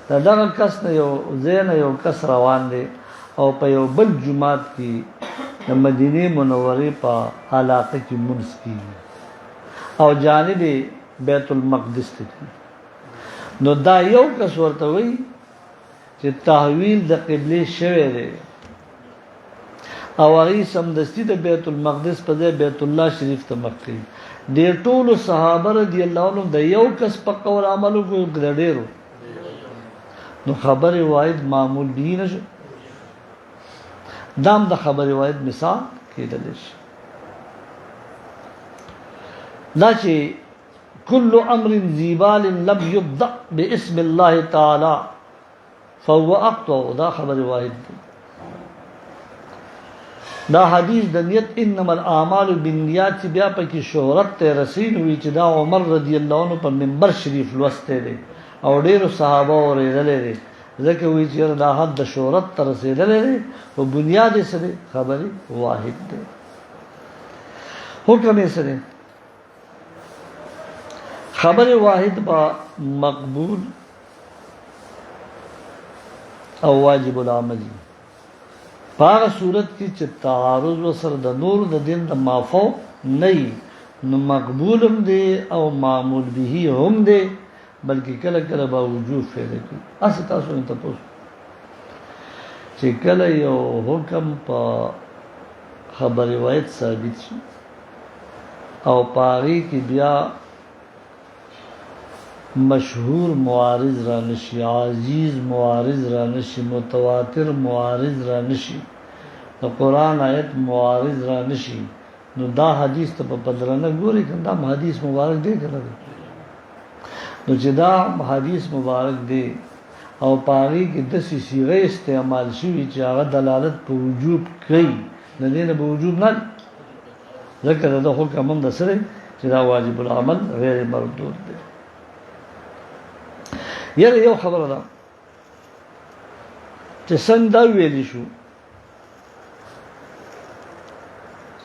دغه کس نه یو ځای یو کس روان دی او په یو بل جمعات کې د مدینه منورې په علاقه کې منځ کیږي او جانب بیت المقدس ته. نو دا یو کس ورته وی چې تحویل د قبله شوی دی او هغه سمدستی د بیت المقدس په ځای بیت الله شریف ته مخ کړي. ډېر ټول صحابه رضی الله عنهم د یو کس په قول عمل وکړ ډېرو نو خبر واحد معمول به نشو. دام د خبر واحد مثال کېدل شي. لا چې كل امر ذي بال لم يبدأ باسم الله تعالى فهو اقطع. دا خبر واحد دی. دا حدیث د نیت انما الاعمال بالنیات چې بیا پکې شهرت ته رسین وی چې دا عمر رضی الله عنه په منبر شریف لوسته دي او ډیرو صحابه اورېدلې دي ځکه وی چې دا حد د شهرت ته رسیدلې دي او بنیاد یې سره خبري واحد دی. حکم یې سره خبر واحد با مقبول او واجب العمل پاغه صورت کې چې تعارض وسره د نور د دین د مافو نه نو مقبول هم دی او معمول به هم دی بلکې کله کله با وجوب فعل کوي. اس تاسو ته پوښتنه چې کله یو حکم په خبر روایت ثابت شي او پاغي کې بیا مشهور معارض را نشي، عزیز معارض را نشي، متواتر معارض را نشي، د قرآن آیت معارض را نشي، نو دا حدیث ته په بدرنه ګوري کنه دا حدیث مبارک دی کنه. نو چې دا حدیث مبارک دی او پاغي کې د صيغه استعمال شوی چې هغه دلالت په وجوب کوي نه دی نه په وجوب نه ذکر د حکم هم د سره چې دا واجب العمل غیر مردود دی. یاره یو خبره ده چې څنګه دا ویلی شو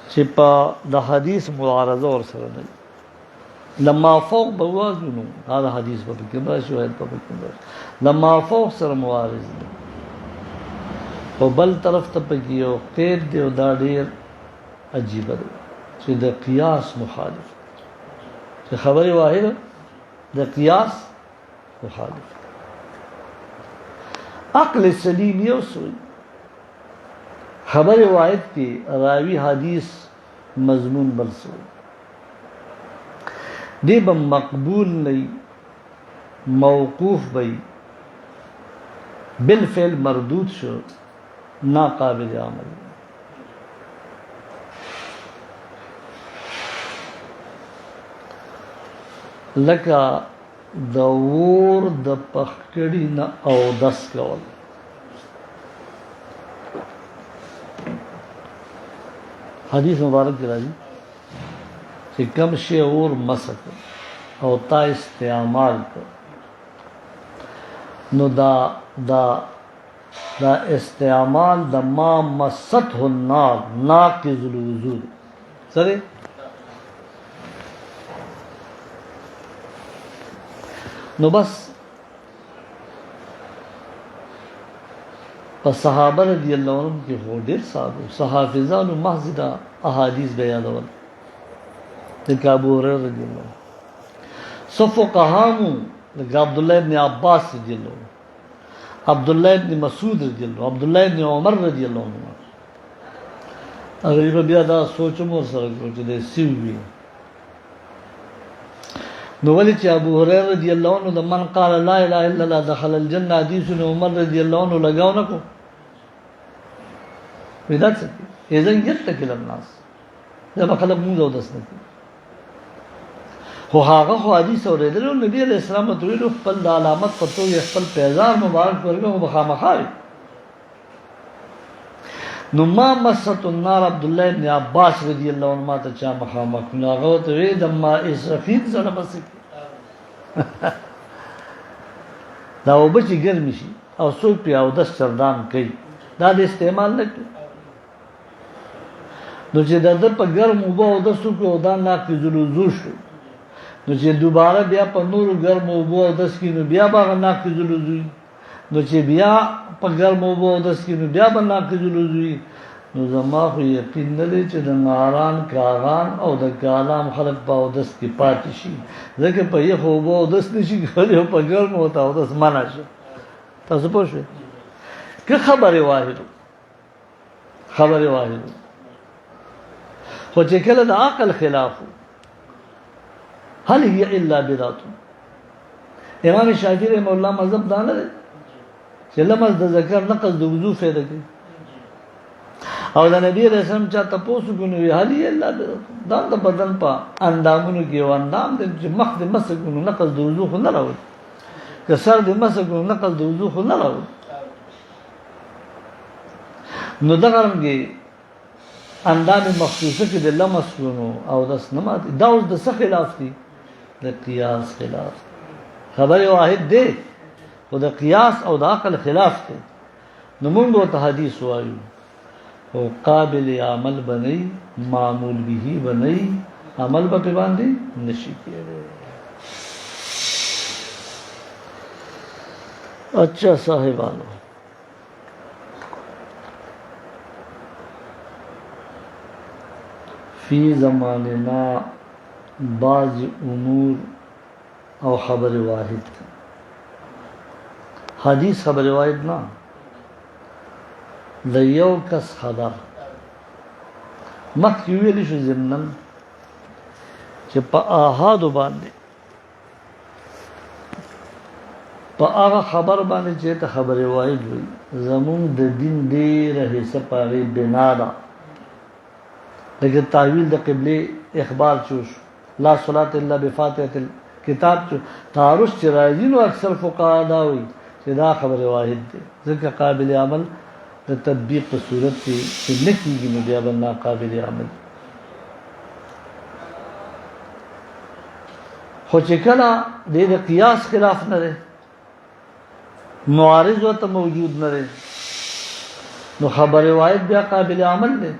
چې په د حدیث معارضه ور سره نه لما فوق بوازنو دا حدیث په کې به شو په کې لما فوق سره معارض دی او بل طرف ته په یو قید دی او دا ډیر عجیب دی چې د قیاس مخالف چې خبره واحده د قیاس مخالف. عقل سلیم یو سوی خبر واحد کی راوی حدیث مضمون بل سوی دی با مقبول نئی موقوف بئی بالفعل مردود شو ناقابل عمل. لکه د ور د پخکړی نه او دس کول حدیث مبارک کې راځي چې کوم شی اور مسک او تا استعمال کړ نو دا استعمال د ما مسته النار ناقض الوضو سره نو بس په صحابه رضی الله عنهم کې هو ډېر صحافظانو محض دا احادیث بیانول لکه ابو هريره رضی الله عنه فقهاء لکه عبد الله ابن عباس رضی الله عنه عبد الله ابن مسعود رضی الله عنه عبد الله ابن عمر رضی الله عنه هغه بیا دا سوچ مو سره کوي چې د سیوی نو ولې چې ابو هريره رضی الله عنه د من قال لا اله الا الله دخل الجنه حدیث عمر رضی الله عنه لگاو نه کو ودا څه اذن يتکل الناس دا خلک موږ او داس نه خو هغه حدیث اوریدل نبی علیہ السلام ته ویلو خپل د علامت پتو خپل پیزار مبارک ورغه مخامخای نو ما مسط النار عبد الله ابن عباس رضی الله عنهما ته چا مخامخ نو هغه ته وی د ما اسفید سره بس دا وبچ ګرمي شي او څوک په او د سردان کوي دا د استعمال نه کوي نو چې د په ګرم وبو او د څوک او دا ناقض الوضو شو نو چې دوباره بیا په نورو ګرم وبو او د سکینو بیا باغ ناقض الوضو نو چې بیا په ګرم وبو او د سکینو بیا به ناقض الوضو نو زما خو یقین نه دی چې د ناران کاغان او د کالام خلق په او دس کې پاتې شي ځکه په یو وبو او دس نشي کولای په ګرم او تا او دس معنا شي تاسو پوه شئ که خبره واحده خو چې کله د عقل خلاف هل هي الا بدعت امام شافعي رحمه الله مذهب دا نه دی چې لمس د ذکر نقض د وضو فائدہ کوي او د نبی رسول الله چا تاسو کوي هل هي الا بدعت دا د بدن په اندامونو کې و اندام د مخ د مسکونو نقض د وضو خو نه راوړي که سر د مسکونو نقض د وضو خو نه راوړي نو دا څنګه اندام مخصوصه کې د لمس ونو او د سنمات دا اوس د څه خلاف دي د قیاس خلاف خبر واحد دی او د قیاس او د عقل خلاف دی نو موږ ته حدیث وایو او قابل عمل بنئ معمول به بنئ عمل به باندې نشي کېږي اچھا صاحبانو فی زماننا بعض امور او خبر واحد حدیث خبر واحد نه د یو کس خبر مخکې ویل شو ضمناً چې په احادو باندې په هغه خبر باندې چې ته خبر واحد وي زمون د دین ډېره حصه پاره بنا ده لکه تعویل د قبله اخبار چوش لا صلات الا بفاتحه الكتاب تعارض چې راځي نو اکثر فقها دا وي چې دا خبر واحد دی ځکه قابل عمل د تطبیق په صورت کې چې نه کېږي نو بیا بل ناقابل عمل خو چې کله د قیاس خلاف نه دی معارض ورته موجود نه دی نو خبر واحد بیا قابل عمل دی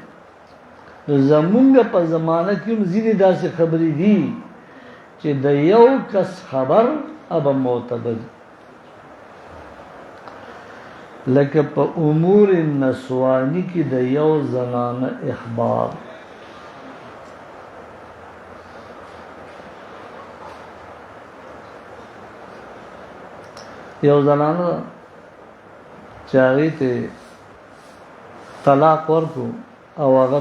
زمونږ په زمانه کې ځینې داسې خبرې دي چې د یو کس خبر اب معتبر لکه په امور نسوانی کې د یو زنانه اخبار یو زنانه چاغی ته طلاق ورکو او هغه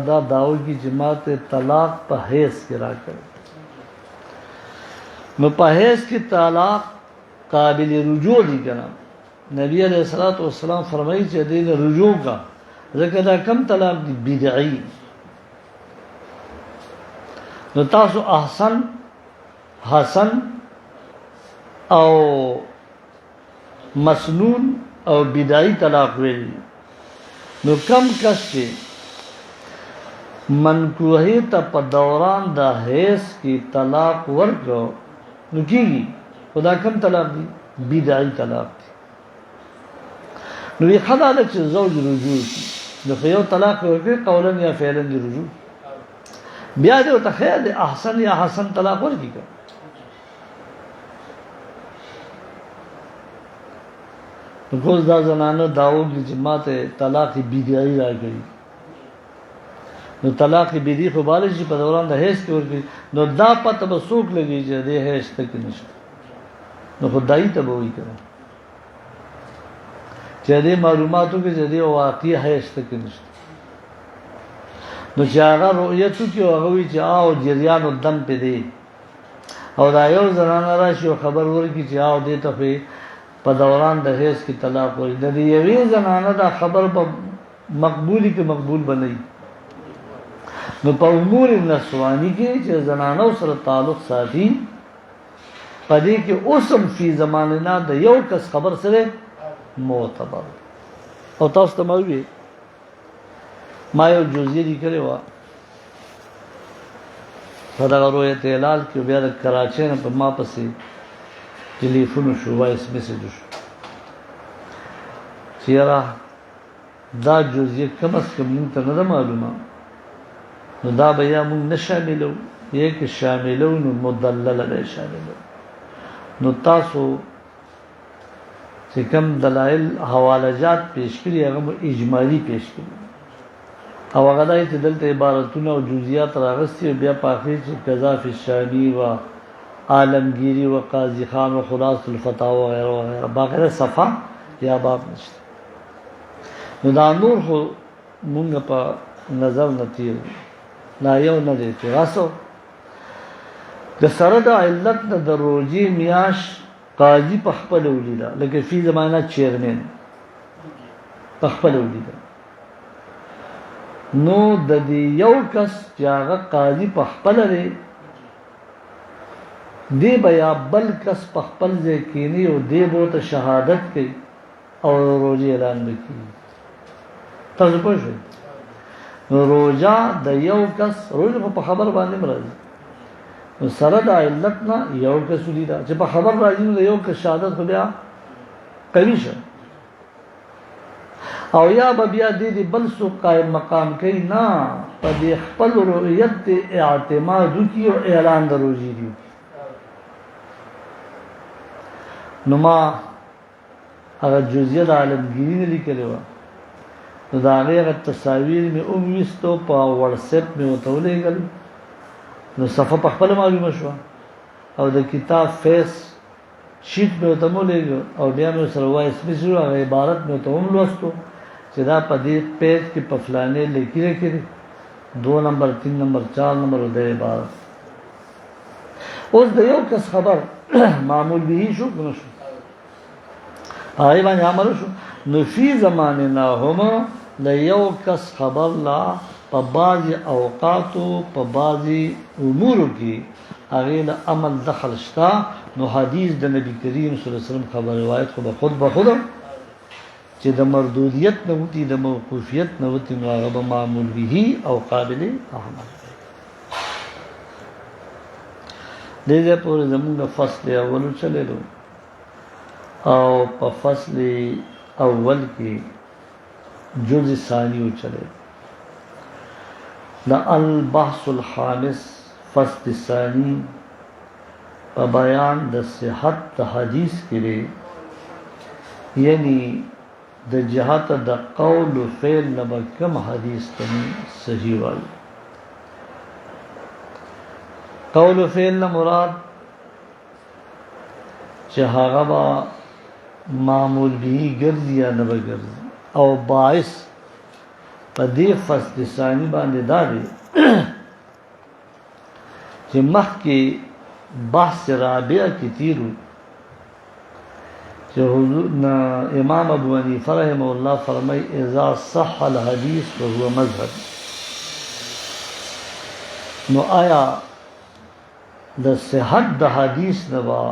دا داوی کی جماعت طلاق په حیث کې راکړ نو په حیث کې طلاق قابل رجوع دي کنه نبی علیہ الصلوۃ والسلام فرمایي چې دې رجوع کا ځکه دا کم طلاق دي بدعي نو تاسو احسن حسن او مسنون او بدعي طلاق ویل نو کم کس چې منکوهی ته په دوران د حیث کې طلاق ورکړو نو کېږي خدا کم طلاق دی بدعي طلاق دی نو یې خدا ده چې زوج رجوع شي نو یو طلاق ورکړي قولا یا فعلا دی رجوع بیا دې ورته خیر دی احسن یا حسن طلاق ورکړي نو کوز دا زنانه داوږي چې ماته طلاق بدعي راکړي نو طلاق بدعي خو بالغ شي په دوران د هیڅ کې ورګي نو دا پته به څوک لګي چې د هیڅ تک نشته نو خدای ته به وایي کړه چې دې معلوماتو کې چې دې واقعي هیڅ تک نشته نو چې هغه رؤیت کې هغه وی چې او جریان الدم په دی او دا یو زنانه راشي خبر ورکړي چې او دې ته په دوران د هیڅ کې طلاق وایي د دې یوې زنانه دا خبر په مقبولی کې مقبول بنئ نو په امور نسوانی کې چې زنانو سره تعلق ساتي پدې کې اوسم فی زماننا د یو کس خبر سره معتبر او تاسو ته موي ما یو جزئیه لیکلې و صدقه رویت اعلان کې بیا د کراچۍ نه په ما پسې ټلیفون شو وایس میسج شو چیرې دا جزئیه کم از کم موږ ته نه معلومه نو دا بیا موږ نشاملو یې کې شاملو نو مدلل به شاملو نو تاسو چې کوم دلایل حوالجات پیش کړي هغه اجمالی پیش کړي او هغه دای چې دلته عبارتونه او جزئیات راغستي بیا په اخر چې قضا فی الشانی و عالمگیری و قاضی خان و خلاص الفتاوی وغیرہ وغیرہ باقی صفحه یا باب نشته نو دا نور خو مونږ په نظر نتیر لا یو نه دی چې راسو د سره د علت د روزي میاش قاضي په خپل ولیدا لکه فی زمانہ چیرمن په خپل ولیدا نو د دې یو کس چې هغه قاضي په خپل لري دی بیا بل کس په خپل ځای کېنی او دی به ته شهادت کوي او روزي اعلان وکړي تاسو پوه شئ روزه د یو کس روزه په خبر باندې مرض نو سره د علت نه یو کس ولیدا چې په خبر راځي نو یو کس شهادت خو بیا کوي شه او یا بیا دې بل سو قائم مقام کوي نه په دې خپل رؤیت اعتماد کی او اعلان د روزي دی نو ما هغه جزئیه د عالمگیری نه لیکلو نو دا هغه تصاویر می وستو په واتس اپ می وتولېګل نو صفه په خپل معلومه شو او د کتاب فیس شیټ می وتمولېګ او بیا نو سره وایس می شروع هغه عبارت می وتوم لوستو چې دا په دې پیج کې په فلانه لیکل کېږي 2 نمبر 3 نمبر 4 نمبر د عبارت اوس د یو کس خبر معمول به شو نو شو هاي باندې عمل شو نو فی زماننا هم د یو کس خبر لا په بعض اوقات په بعض امور کې هغه د عمل دخل شتا نو حدیث د نبی کریم صلی الله علیه وسلم خبر روایت خو خود به خود چې د مردودیت نه وتی د موقوفیت نه وتی نو هغه معمول به او قابل احمد دغه پورې زموږ فصل اول چلےلو او په فصل اول کې جزء ثانی چلے دا البحث الخامس فصل ثانی په بیان د صحت د حدیث کې یعنی د جهات د قول او فعل نه کم حدیث ته صحیح وایي قول او فعل نه مراد چې هغه با معمول به ګرځي یا نه ګرځي او باعث په دې فصل ثانی باندې دا دی چې مخکې بحث رابع کې تیرو چې حضور امام ابو حنیفه رحمه الله فرمای اذا صح الحديث فهو مذهب نو آیا د صحت د حدیث نوا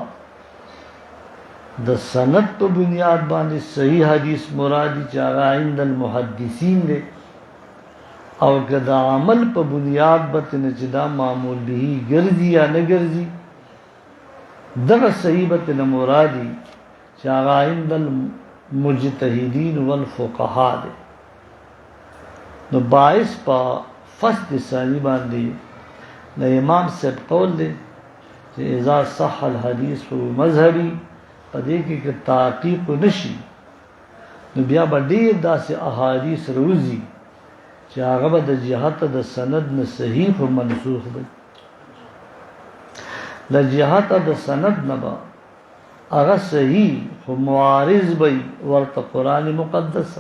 د سند په بنیاد باندې صحیح حدیث مرادی چاغه عند المحدثین دی او کدا عمل په بنیاد باندې چې دا معمول به ګرځي یا نه ګرځي دغه صحیح باندې مرادی چاغه عند المجتهدین والفقهاء دی نو باعث په فصل ثانی باندې د امام صاحب قول دی چې اذا صح الحديث فهو مذهبي پدې کې تعقیق نشي نو بیا به ډېر داسې احادیث روزي چې هغه به د جهت د سند نه صحیح او منسوخ وي. د جهت د سند نه به هغه صحیح خو معارض وي ورته قرآن مقدس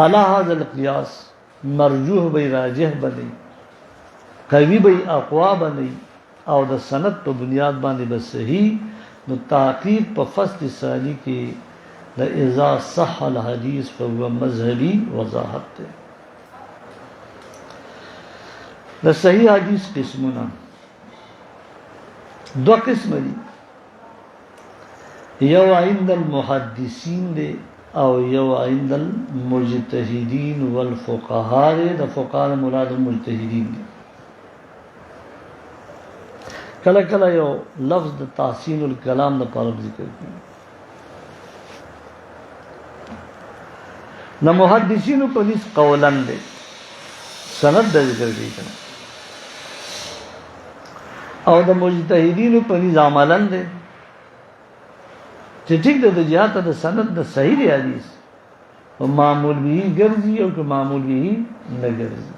علی هذا القیاس مرجوح وي راجح بني قوي وي اقوا بني او د سند په بنیاد باندې به صحیح. نو تحقیق په فصل ثانی کې د اذا صح الحدیث فهو مذهبی وضاحت ده. د صحیح حدیث قسمونه دو قسم دي، یو عند المحدثین دي او یو عند المجتهدین والفقهاء دي. د فقهاء مراد مجتهدین دي. کله کله یو لفظ د تحسین الکلام لپاره ذکر کړي. نو محدثینو په دې قولن دي سند د ذکر کړي او د مجتهدینو په دې عملن دي چې ټیک د جهات د سند د صحیح دی حدیث او معمول به ګرځي او که معمول به نه ګرځي.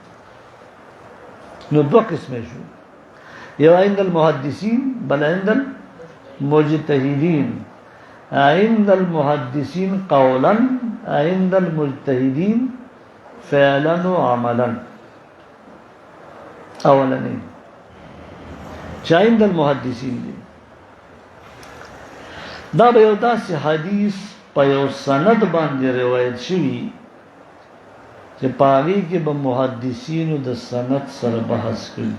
نو دوه قسمه شو، یو عند المحدثین بل عند المجتهدین. عند المحدثین قولا عند المجتهدین فعلا و عملا. اولنی چا عند المحدثین دی دا به یو داسې حدیث په یو سند باندې روایت شوي چې په هغې کې به محدثینو د سند سره بحث کړي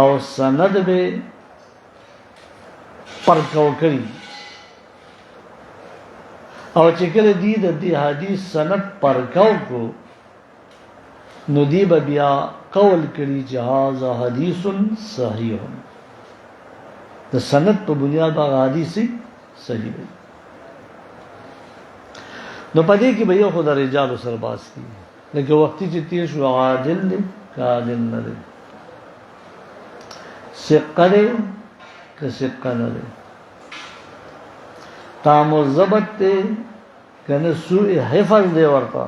او سند به پرکو کړي او چې کله دی د دې حدیث سند پرکو کو نو دی به بیا قول کړي چې هذا حدیث صحیح، د سند په بنیاد هغه حدیث صحیح وي. نو پدې کې به یو خو د رجالو سره باس کیږي لکه وختي چې تیر شو عادل دی که عادل نه دی، ثقه دی که ثقه نه دی، تام و ضبط دی که نه سوء حفظ دی، ورته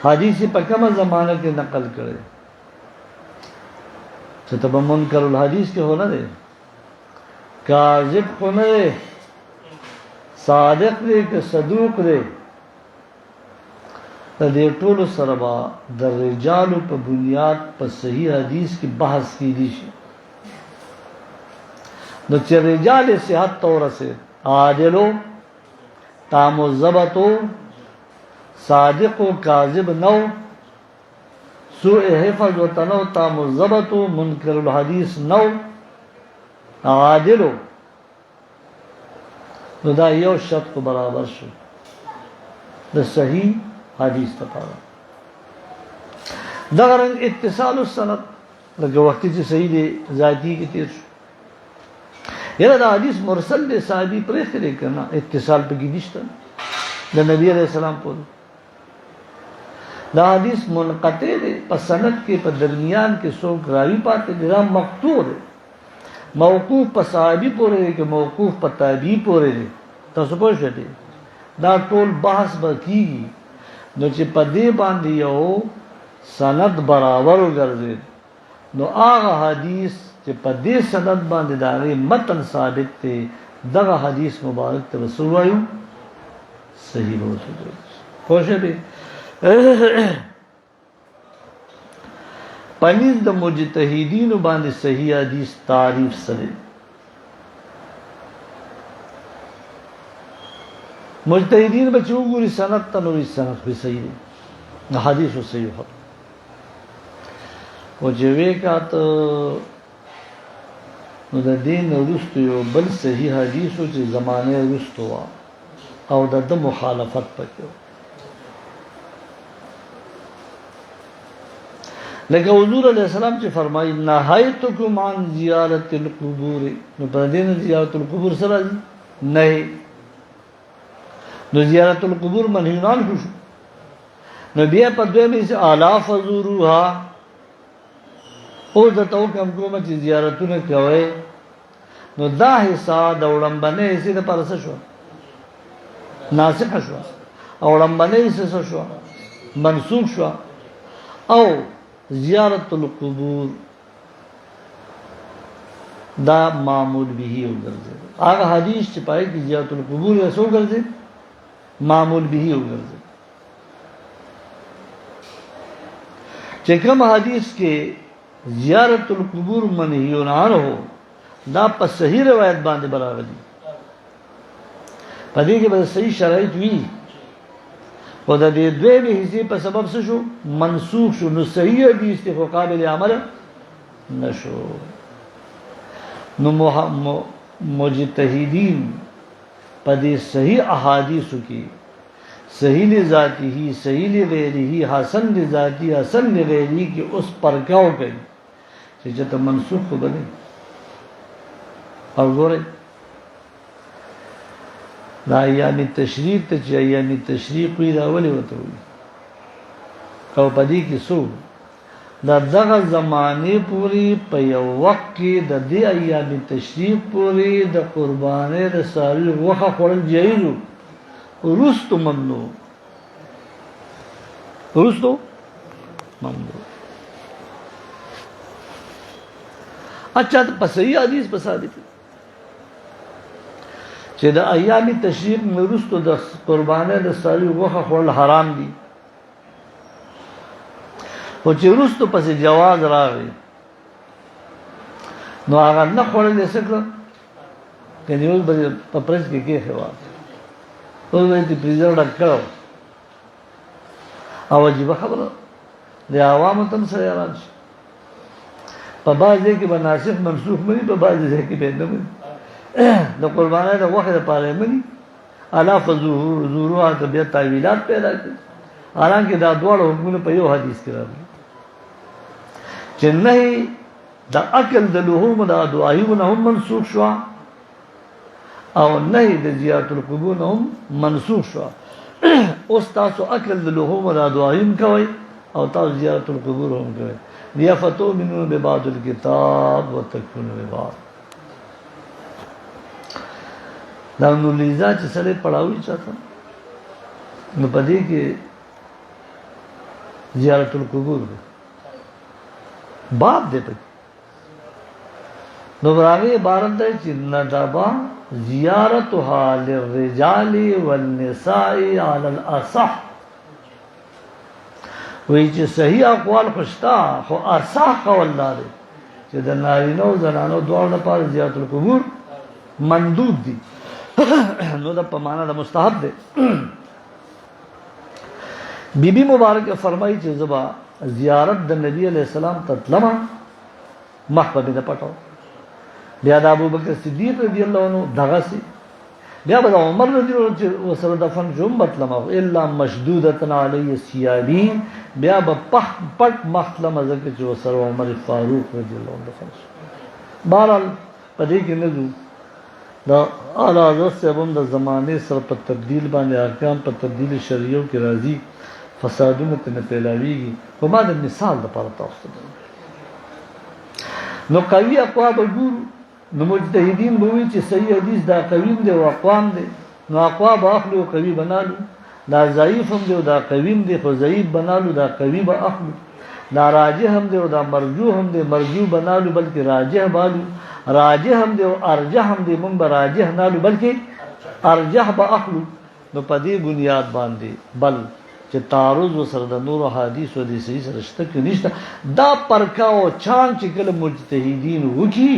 حدیث په کومه زمانه کې نقل کړي چې ته به منکر الحدیث کې هو نه دی، کاذب خو نه دی، صادق دی که صدوق دی. د دې ټولو سره به د رجالو په بنیاد په صحیح حدیث کې بحث کیدی شي. نو چې رجال صحت ته ورسېد، عادلو تام و ضبطو، صادق و کاذب نو، سوء حفظ و تنو، تام و ضبط و منکر الحدیث نو، عادلو، نو دا یو شرط کو برابر شو د صحیح حدیث لپاره. دغه رنګ اتصال السند لکه وختي چې صحیح دی ذاتی کې تیر شو، یره دا حدیث مرسل دی صحابي پرې خري کنه اتصال په کې نشته د نبی عليه السلام پورې. دا حدیث منقطع دی، په سند کې په درمیان کې څوک راوي پاتې دی، دا مقطوع دی، موقوف په صحابي پورې دی که موقوف په تابعي پورې دی. تاسو پوه شئ دا ټول بحث به کیږي. نو چې په دې باندې یو سند برابر وګرځي نو هغه حدیث چې په دې سند باندې د هغې متن ثابت دی دغه حدیث مبارک ته به څه وایو؟ صحیح به ورته وایو. پوه شئ پنځ د مجتهدینو باندې صحیح حدیث تعریف سره مجتهدین به چې وګوري سند ته نو سند به صحیح دی، حدیث صحیح هو او چې وکاته نو د دین وروسته یو بل صحیح حدیث چې زمانه وروسته او د مخالفت پکې لکه حضور علیہ السلام چې فرمایي نهایتکم عن زیارت القبور، نو په دې نه زیارت القبور سره نه، نو زیارت القبور منهیان شو. نو بیا په دویمه چې الا فزوروها او د تو کوم چې زیارتونه کوي نو دا حصہ د وړاندې حصے د پرسه شو ناسخ شو او وړاندې حصہ شو منسوخ شو او زیارت القبور دا معمول به وګرځي هغه حدیث چې پای کې زیارت القبور یې سو ګرځي معمول به وګرځي چې کوم حدیث کې زیارت القبور منهی عنه دا په صحیح روایت باندې براغلي پدې کې به صحیح شرایط وي او د دې دوه حصے په سبب څه شو منسوخ شو نو صحیح حدیث ته قابل عمل نشو نو مجتهدین په دې صحیح احادیث کې صحیح لذاتی صحیح لغیره حسن لذاتی حسن لغیره کې اوس پرکاو کوي چې ته منسوخ کو بنه او ګوره دا ایام تشریق ته چې ایام تشریق وی دا ولې وته وي او پدې کې سو دا دغه زمانه پوری په یو وخت کې د دې ایام تشریق پوری د قربانې د ساری وخه خورل جایز ورستو ممنوع اچھا تو صحیح حدیث په ثابت چې د ایام تشریق ورستو د قربانې د ساری وخه خورل حرام دي او چې ورستو پسې جواز راغی نو هغه نه خورل څه کني اوس به په پرځ کې خوا او دې پریزر ډکړو او واجب خبره د عوامو تم سره راځي په بعضې کې به ناسخ منسوخ مني په بعضې کې به نه مني د قربانۍ د غوښې دپاره یې مني الا فزوروها ته بیا تعویلات پیدا کړي حالانکې دا دواړه حکمونه په یو حدیث کې راغلي چې نهي د اکل د لحومو د ادوایو نه هم منسوخ شوه او نهي د زیارت القبور نه هم منسوخ شوه اوس تاسو اکل د لحومو د ادوایو هم کوئ او تاسو زیارت القبور هم کوئ بیا فتؤمنون ببعض الکتاب وتکفرون ببعض دا نو لیزا چې سره پڑھاوي چاته نو پدې کې زیارت القبور باب دې پکې نو راغی عبارت ده چې ندبا زیارتها للرجال والنساء على الاصح وی چې صحیح اقوال خوشتا خو اصح قول لري چې د نارینه او زنانو دواړو لپاره زیارت القبور مندوب دي نو دا په معنا د مستحب دی بی بی مبارک فرمایي چې زبا زیارت د نبی علیہ السلام تطلما محبب د پټو بیا د ابوبکر صدیق رضی الله عنه دغه سي بیا د عمر رضی الله عنه وسره دفن جوم مطلب الا مشدوده علی الثيابی بیا په پټ مخلم ذکر چې وسره عمر فاروق رضی الله عنه دفن بهرحال پدې کې نه دا اعلی حضرت صاحب د زمانه سره په تبديل باندې احکام په تبديل شریعو کې راځي فسادونه ته پیلاویږي په ما د مثال د پاره تاسو نو قوی اقوام ګور نو مجتهدین وایي چې صحیح حدیث دا قویم دی او اقوام دی نو اقوام اخلو قوی بنالو دا ضعیف هم دی او دا قویم دی خو ضعیف بنالو دا قوی به اخلو دا راجح هم دی او دا مرجوح هم دی مرجوح بنالو بلکې راجح بالو راجح هم دی او ارجح هم دی مونږ به راجح نالو بلکې ارجح به اخلو نو په دې بنیاد باندې بل چې تعارض وسره د نور حدیث او د صحیح سره شته کې نشته دا پرکاو چان چې کله مجتهدین وکي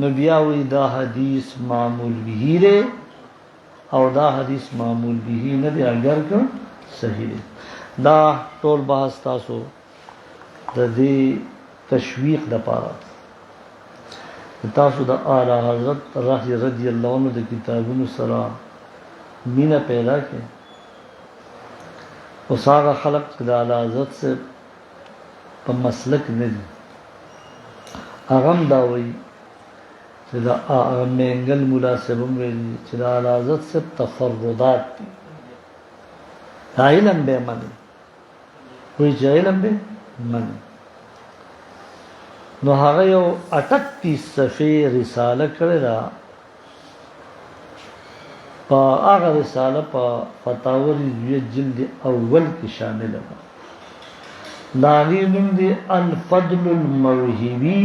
نو بیا وی دا حدیث معمول به دی او دا حدیث معمول به نه دی اگر که صحیح دی دا ټول بحث تاسو د دې تشویق لپاره تاسو د اعلی حضرت رضی الله عنه د کتابونو سره مینا پیدا کړئ او هغه خلق د اعلی حضرت سے په مسلک نه دي هغه دا وایي چې دا منګل مناسب ویلي چې د اعلی حضرت سے تفردات دي علم به مني وایي چې علم به مني نو هغه یو 38 صفحې رساله کړې ده په هغه رساله په فتاوی رضویه جلد اول کې شامل ده داغي نوم دی الفضل الموهبي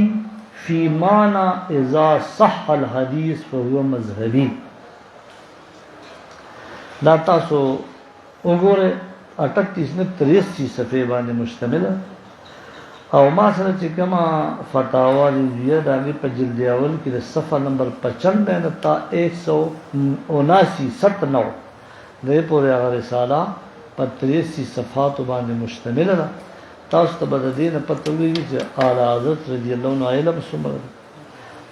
في معنى اذا صح الحديث فهو مذهبي دا تاسو وګوره 38 نه 83 صفحې باندې مشتمل او ما سره چې کومه فتاوا رضویه داغي په جلد اول کې د صفحه نمبر 95 تا 179 د پورې هغه رساله په 83 صفحات باندې مشتمل ده تاسو ته بد دین پته ویږي چې اعلی حضرت رضی الله عنه علم څومره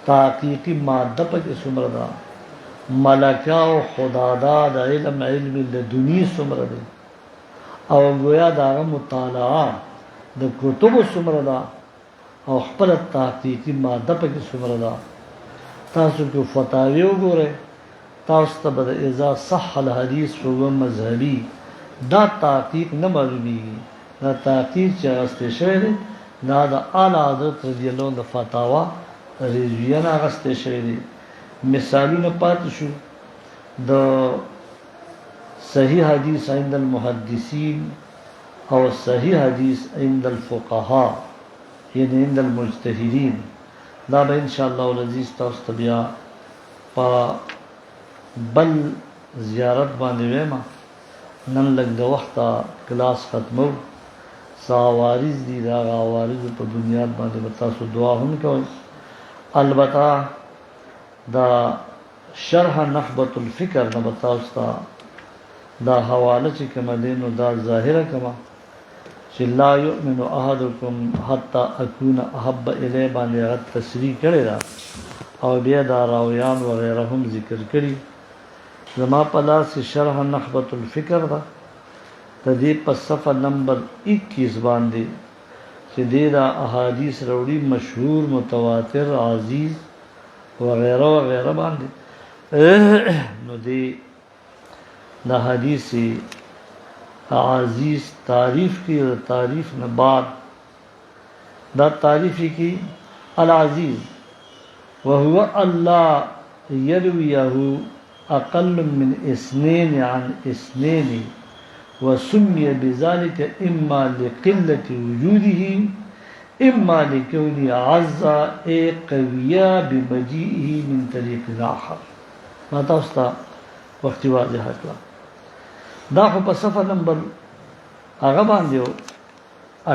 تحقیقی ماده پکې څومره ده ملکه او خدادا د علم لدنی څومره ده او گویا دا مطالعه د کتب څومره ده او خپل تحقیقی ماده پکې څومره ده تاسو کو فتاوی وګورئ تاسو ته بد اذا صح الحديث فهو مذهبي دا تحقیق نه معلومیږي دا تحقیق چې غسته شوی دی دا د اعلی حضرت رضی الله عنه فتاوا رضویه نه غسته شوی دی مثالونه پات شو د صحیح حدیث عند المحدثین او صحیح حدیث عند الفقهاء یعنی عند المجتهدین دا به ان شاء الله العزیز تاسو ته بیا په بل زیارت باندې وېما نن لږ د وخته کلاس ختمو ساوارز دي دا غوارز په دنیا باندې تاسو دعا هم کوئ البته دا شرح نخبة الفکر نه تاسو دا حواله چې کوم دینو دا ظاهره کما چې لا یؤمن احدکم حتا اكون احب الی باندې غت تصریح کړی دا او بیا دا راویان وغیره هم ذکر کړي زما په لاس شرح نخبة الفکر دا تدې په صفحه نمبر 21 باندې چې دا احادیث وروړي مشهور متواتر عزیز وغیره وغیره باندې نو دې دا حدیث عزیز تعریف کی اور تعریف میں بعد دا تعریفی کی العزیز وهو اللہ یرویہ اقل من اثنین عن اثنین وسمی بذلك اما لقلة وجوده اما لكون عز قویہ بمجیئه من طریق آخر ما تاستا وقتی واضح کړه دا خو په صفحه نمبر هغه باندې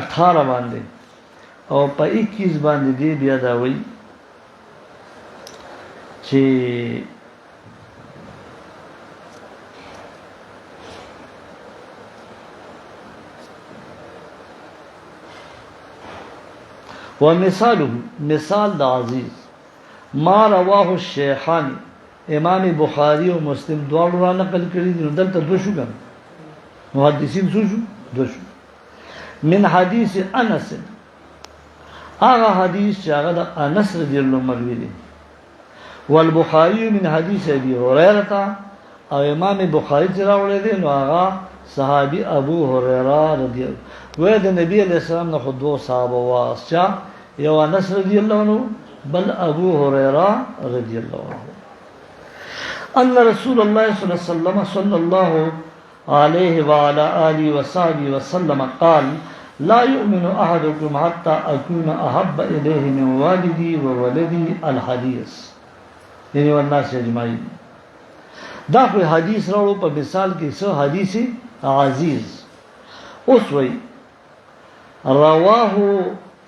18 باندې او په 21 باندې دی بیا دا وایي چې ومثاله مثال د عزیز ما رواه الشیخان امام بخاری او مسلم دواړو را نقل کړي دي دلته دو شو ګم محدثین شو دو شو من حدیث انس هغه حدیث چې هغه د انس رضی الله عنه مروي دي والبخاری من حدیث ابي هريره او امام بخاری چې راوړل دي نو هغه صحابي ابو هريره رضی الله عنه د نبی علیہ السلام نه خود دو صحابه واسچا یو انس رضی الله عنه بل ابو هريره رضی الله عنه ان رسول الله صلى الله عليه وعلى آله وصحبه وسلم قال لا يؤمن أحدكم حتى أكون أحب إليه من والدي وولدي الحديث یعنی والناس اجمعین دا کوئی حدیث راوړو په مثال کې څه حدیث عزیز اوس وی رواه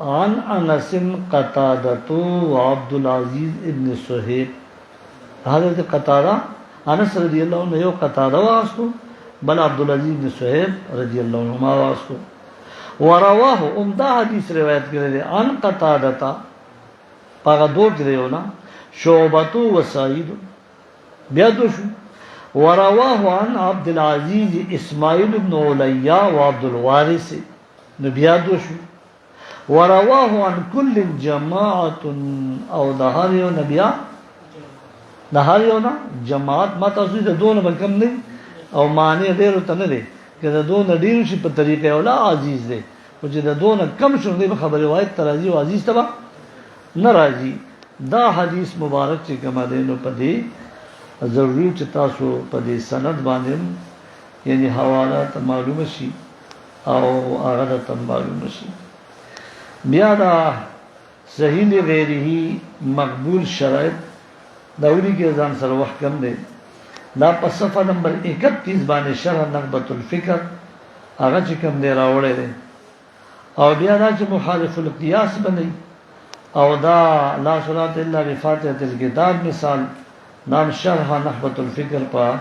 عن انس قتادة وعبد العزيز ابن صهيب حضرت قتادہ انس رضی اللہ عنہ یو قتادہ واسطو بل عبد العزیز بن صہیب رضی اللہ عنہ واسطو ورواه عمدہ حدیث روایت کرے عن قتادہ پاگا دو کرے ہونا شعبۃ و سعید بیا دو شو ورواه عن عبد العزیز اسماعیل بن علیہ و عبد الوارث بیا دو شو ورواه عن كل جماعت او دهر یو نبیا د هر یو نه جماعت ما تاسو د دوه به کم نه او معنی ډیر ته نه دی که د دوه ډیر شي په طریقې اوله عزیز دی او چې د دوه کم شو دی خبر روایت ترازی او عزیز تبا ناراضي دا حدیث مبارک چې کومه ده نو پدې ضروري چې تاسو پدې سند باندې یعنی حواله ته معلوم شي او هغه ته معلوم شي. بیا دا صحیح غیره مقبول شرایط داوری کې ځان سره وخت کم دی. دا په صفحه نمبر 31 باندې شرح نخبة الفکر هغه چې کوم دی راوړی دی او بیا دا چې مخالف القیاس بنئ او دا لا صلاة الا بفاتحة الكتاب مثال نام شرح نخبة الفکر په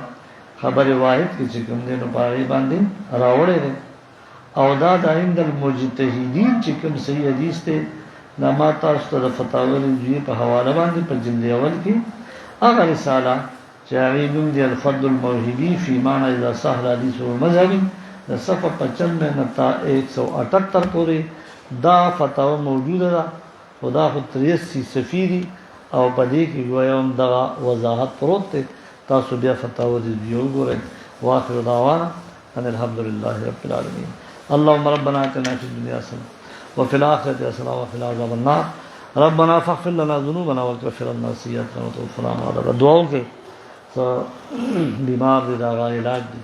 خبر واحد کې چې کوم دی نو پاره باندې راوړی دی او دا د عند المجتهدین چې کوم صحیح حدیث دی دا ما تاسو ته د فتاوی رضویه په حواله باندې په جلد اول کې هغه رساله چې هغه نوم دی الفضل الموهبی فی معنی اذا صح الحدیث والمذهبی د صفحه 95 نه تا 178 پورې دا فتاوا موجوده ده خدا خو 83 سفیری او په دې کې یوم دا وضاحت پروت دی تاسو بیا فتاوا دې وګورئ. واخر دعوانا ان الحمد لله رب العالمین. اللهم ربنا اتنا في الدنيا حسنه وفي الاخره حسنه وقنا عذاب النار. ربنا فاغفر لنا ذنوبنا واغفر لنا سيئاتنا وتوفنا مع الابرار. دعاؤں کے بیمار دی دا علاج دی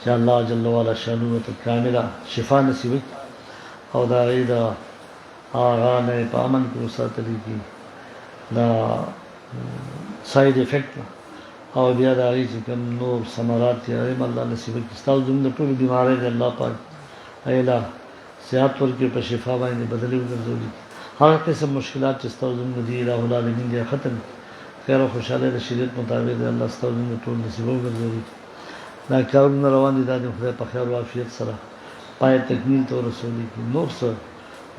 چې الله جل وعلا شانو ته کامله شفا نصیب او دا غیدا هغه نه په امن کې وساتلی کی دا ساید افیکټ او بیا دا غي چې کوم نور ثمرات یې الله نصیب کړي. تاسو زموږ ټول بیمارۍ دی الله پاک ایلا صحت ورکړي په شفا باندې بدلی وګرځولي. هر قسم مشکلات چې تاسو زموږ دی الہ العالمین دی ختم خیر او خوشاله د شریعت مطابق دی الله تاسو زموږ ټول نصیب وګرځولي. دا کارونه روان دي د خدای په خیر او عافیت سره پای تکمیل ته رسولي کی نور څه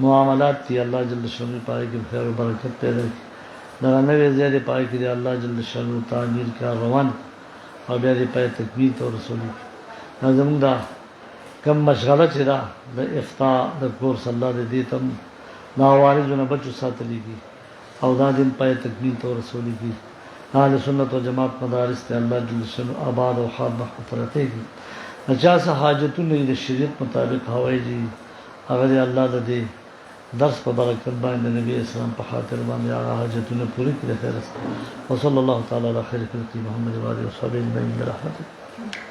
معاملات دي الله جل شانه پای کې خیر او برکت پیدا کړي. دا نوې زیاده پای کې الله جل شانه تعمیر کا روان او بیا دې پای تکمیل ته رسولي. زموږ دا کم مشغله چې دا د افتا د کورس الله دې تم ناوارزونه بچو ساتلي کی او دا دې پای تکمیل ته رسولي کی. اهل سنت و جماعت مدارس ته الله جل شانه آباد او خاد محفوظته کی. اچھا سه حاجتونه د شریعت مطابق هوایي هغه الله د دې درس په برکت باندې نبی اسلام په خاطر باندې هغه حاجتونه پوری کړي. خیر وصلی الله تعالی علی خیر خلق محمد و علیه و صحبه اجمعین برحمته.